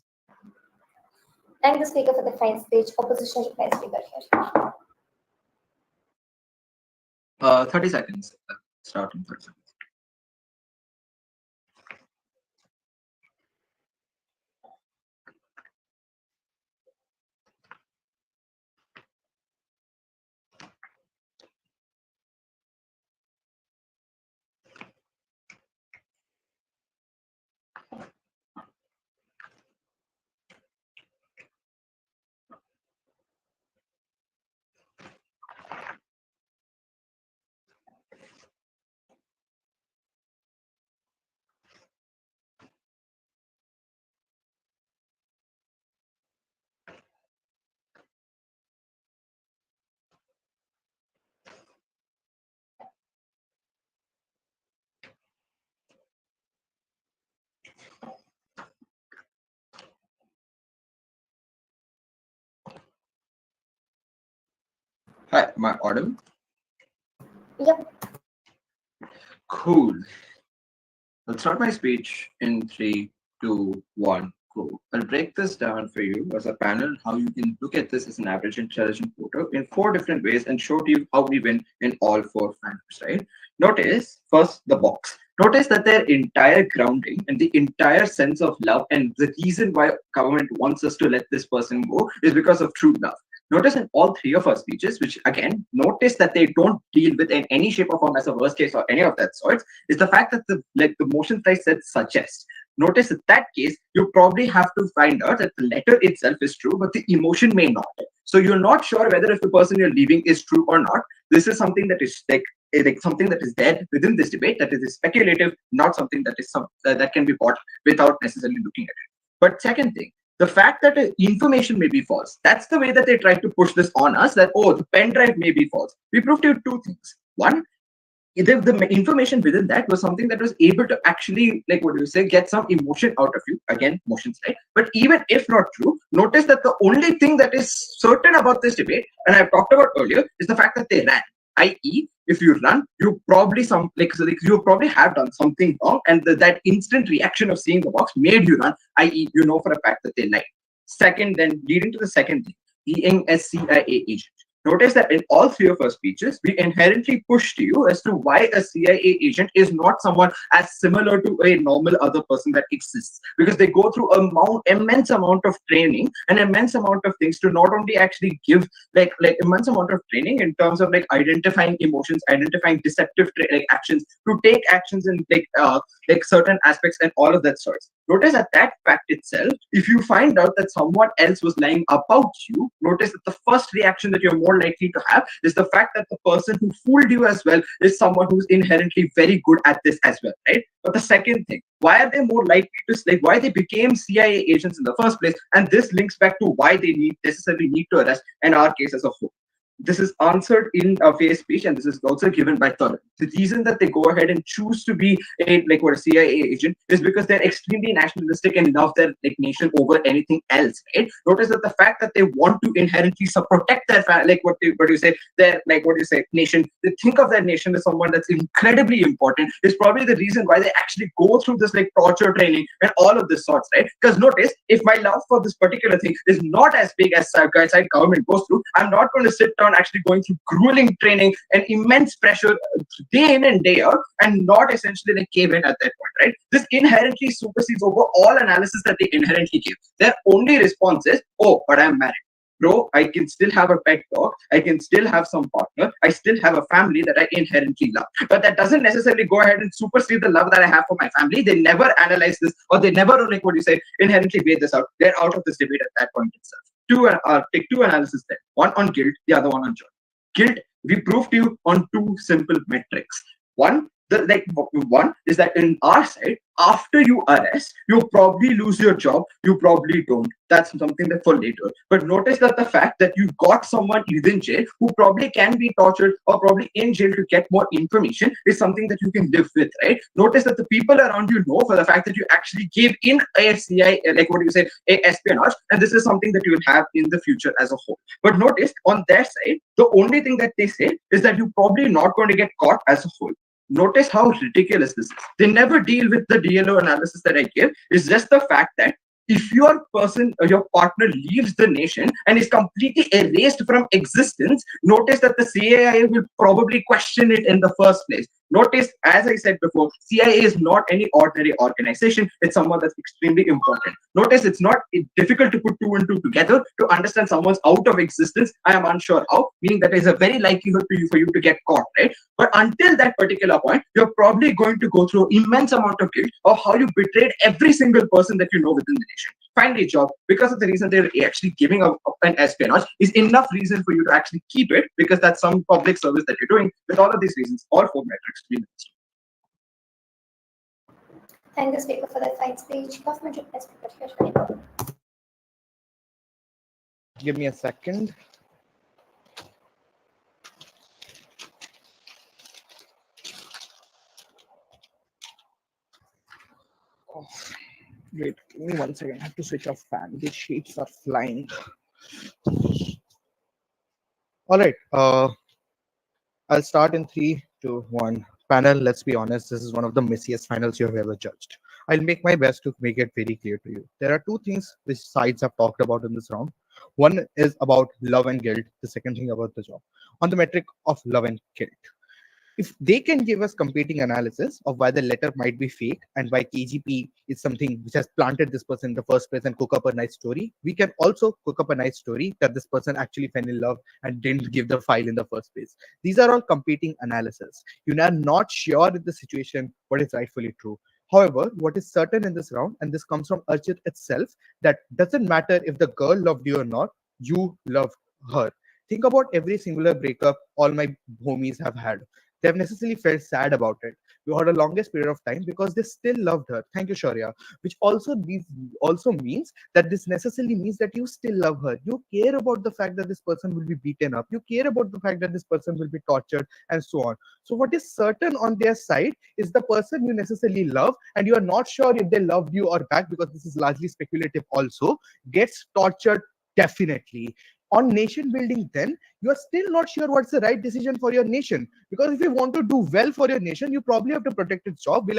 Thank the speaker for the fine speech. Opposition reply speaker here. 30 seconds. Start in 30 seconds. Hi, am I audible? Yep. Cool. I'll start my speech in 3, 2, 1, go. I'll break this down for you as a panel, how you can look at this as an average intelligent voter in 4 different ways and show to you how we win in all 4 factors, right? Notice first the box. Notice that their entire grounding and the entire sense of love and the reason why government wants us to let this person go is because of true love. Notice in all 3 of our speeches, which again, notice that they don't deal with in any shape or form as a worst case or any of that sorts, is the fact that the motion I said suggest. Notice in that case, you probably have to find out that the letter itself is true, but the emotion may not. So you're not sure whether if the person you're leaving is true or not. This is something that is like something that is there within this debate, that is speculative, not something that is that can be bought without necessarily looking at it. But second thing, the fact that information may be false. That's the way that they try to push this on us, that, oh, the pen drive may be false. We proved to you 2 things. One, the information within that was something that was able to actually, like, what do you say, get some emotion out of you. Again, emotions, right? But even if not true, notice that the only thing that is certain about this debate, and I've talked about earlier, is the fact that they ran. I.e., if you run, you probably you probably have done something wrong, and that instant reaction of seeing the box made you run. I.e., you know for a fact that they lied. Second, then leading to the second thing, being a CIA agent. Notice that in all 3 of our speeches, we inherently push to you as to why a CIA agent is not someone as similar to a normal other person that exists. Because they go through immense amount of training and immense amount of things to not only actually give like immense amount of training in terms of like identifying emotions, identifying deceptive actions, to take actions in like certain aspects and all of that sorts. Notice that fact itself, if you find out that someone else was lying about you, notice that the first reaction that you're more likely to have is the fact that the person who fooled you as well is someone who's inherently very good at this as well, right? But the second thing, why are they more likely to why they became CIA agents in the first place? And this links back to why they necessarily need to arrest in our case as a whole. This is answered in a face speech, and this is also given by Tarun. The reason that they go ahead and choose to be a CIA agent is because they're extremely nationalistic and love their nation over anything else. Right? Notice that the fact that they want to inherently protect their nation. They think of their nation as someone that's incredibly important. Is probably the reason why they actually go through this torture training and all of this sorts. Right? Because notice, if my love for this particular thing is not as big as government goes through, I'm not going to sit down around actually going through grueling training and immense pressure day in and day out, and not essentially like cave in at that point, right? This inherently supersedes over all analysis that they inherently give. Their only response is, oh, but I'm married. Bro, I can still have a pet dog. I can still have some partner. I still have a family that I inherently love. But that doesn't necessarily go ahead and supersede the love that I have for my family. They never analyze this, or they never, like what you say, inherently weigh this out. They're out of this debate at that point itself. Take two analysis there. One on guilt, the other one on joy. Guilt, we proved to you on two simple metrics. One, one is that in our side, after you arrest, you probably lose your job. You probably don't. That's something that for later. But notice that the fact that you got someone within jail who probably can be tortured or probably in jail to get more information is something that you can live with, right? Notice that the people around you know for the fact that you actually gave in a CI, like what do you say, a espionage, and this is something that you will have in the future as a whole. But notice on their side, the only thing that they say is that you're probably not going to get caught as a whole. Notice how ridiculous this is. They never deal with the DLO analysis that I give. It's just the fact that if your person or your partner leaves the nation and is completely erased from existence, notice that the CIA will probably question it in the first place. Notice, as I said before, CIA is not any ordinary organization. It's someone that's extremely important. Notice it's not difficult to put two and two together to understand someone's out of existence. I am unsure how, meaning that there's a very likelihood for you to get caught, right? But until that particular point, you're probably going to go through immense amount of guilt of how you betrayed every single person that you know within the nation. Finally, a job, because of the reason they're actually giving up an espionage, is enough reason for you to actually keep it, because that's some public service that you're doing. With all of these reasons, all four metrics to be missed. Thank the speaker for that fine speech. Government request speaker. Give me a second. Oh, wait, give me 1 second. I have to switch off fan. These sheets are flying. All right. I'll start in 3, 2, 1. Panel, let's be honest, this is one of the messiest finals you have ever judged. I'll make my best to make it very clear to you. There are two things which sides have talked about in this round. One is about love and guilt. The second thing about the job. On the metric of love and guilt, if they can give us competing analysis of why the letter might be fake and why KGP is something which has planted this person in the first place and cook up a nice story, we can also cook up a nice story that this person actually fell in love and didn't give the file in the first place. These are all competing analysis. You are not sure in the situation what is rightfully true. However, what is certain in this round, and this comes from Archit itself, that doesn't matter if the girl loved you or not, you loved her. Think about every singular breakup all my homies have had. They've necessarily felt sad about it for the longest period of time because they still loved her. Thank you, Shaurya. Which also means that this necessarily means that you still love her. You care about the fact that this person will be beaten up. You care about the fact that this person will be tortured and so on. So what is certain on their side is the person you necessarily love, and you are not sure if they loved you or back, because this is largely speculative also, gets tortured definitely. On nation building, then you are still not sure what's the right decision for your nation, because if you want to do well for your nation, you probably have to protect its job,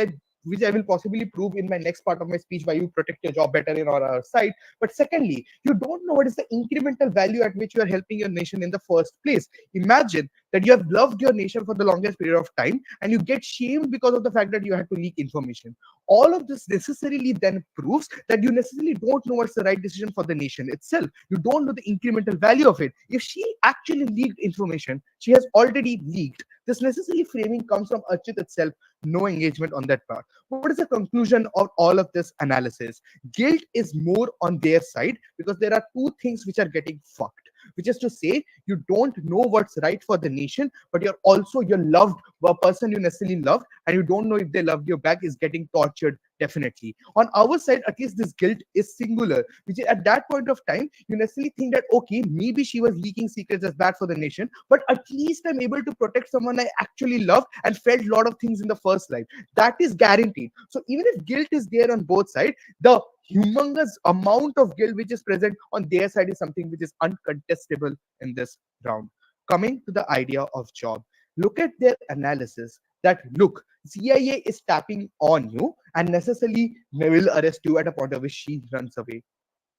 which I will possibly prove in my next part of my speech why you protect your job better in our side. But secondly, you don't know what is the incremental value at which you are helping your nation in the first place. Imagine that you have loved your nation for the longest period of time and you get shamed because of the fact that you had to leak information. All of this necessarily then proves that you necessarily don't know what's the right decision for the nation itself. You don't know the incremental value of it. If she actually leaked information, she has already leaked. This necessary framing comes from Archit itself. No engagement on that part. What is the conclusion of all of this analysis? Guilt is more on their side because there are two things which are getting fucked, which is to say you don't know what's right for the nation, but you're loved by a person you necessarily loved, and you don't know if they loved you back is getting tortured definitely. On our side, at least this guilt is singular, which is at that point of time, you necessarily think that, okay, maybe she was leaking secrets as bad for the nation, but at least I'm able to protect someone I actually love and felt a lot of things in the first life. That is guaranteed. So even if guilt is there on both sides, the humongous amount of guilt which is present on their side is something which is uncontestable in this round. Coming to the idea of job, look at their analysis that, look, CIA is tapping on you and necessarily will arrest you at a point at which she runs away.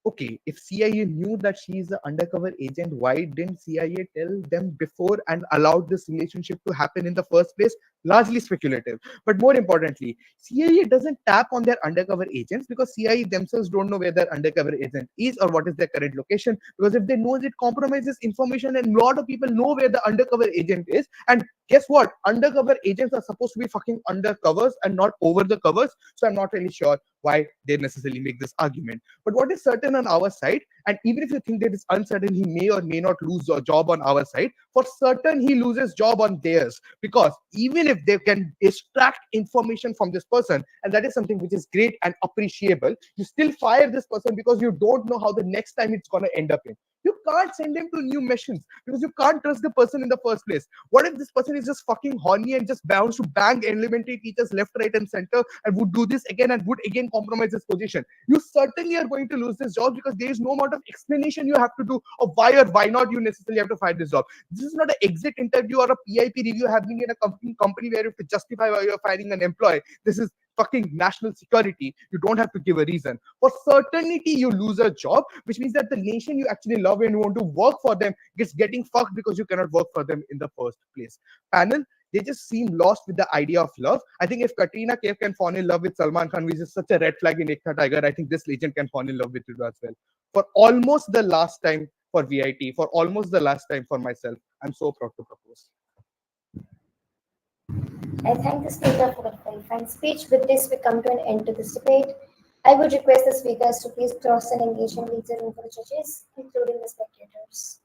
okay, if CIA knew that she is an undercover agent, why didn't CIA tell them before and allowed this relationship to happen in the first place? Largely speculative. But more importantly, CIA doesn't tap on their undercover agents because CIA themselves don't know where their undercover agent is or what is their current location. Because if they know it compromises information, and a lot of people know where the undercover agent is. And guess what? Undercover agents are supposed to be fucking undercovers and not over the covers. So I'm not really sure why they necessarily make this argument. But what is certain on our side, and even if you think that it's uncertain, he may or may not lose a job on our side, for certain he loses job on theirs. Because even if they can extract information from this person, and that is something which is great and appreciable, you still fire this person because you don't know how the next time it's going to end up in. You can't send him to new missions because you can't trust the person in the first place. What if this person is just fucking horny and just bounds to bang elementary teachers left, right, and center and would do this again and would again compromise his position? You certainly are going to lose this job because there is no amount of explanation you have to do of why or why not you necessarily have to fire this job. This is not an exit interview or a PIP review happening in a company where you have to justify why you're firing an employee. This is fucking national security. You don't have to give a reason. For certainty, you lose a job, which means that the nation you actually love and you want to work for them gets getting fucked because you cannot work for them in the first place. Panel, they just seem lost with the idea of love. I think if Katrina Kaif can fall in love with Salman Khan, which is such a red flag in Ekta Tiger, I think this legend can fall in love with you as well. For almost the last time for VIT, for almost the last time for myself, I'm so proud to propose. I thank the speaker for that very fine speech. With this, we come to an end to this debate. I would request the speakers to please cross and engage and leave the room for the judges, including the spectators.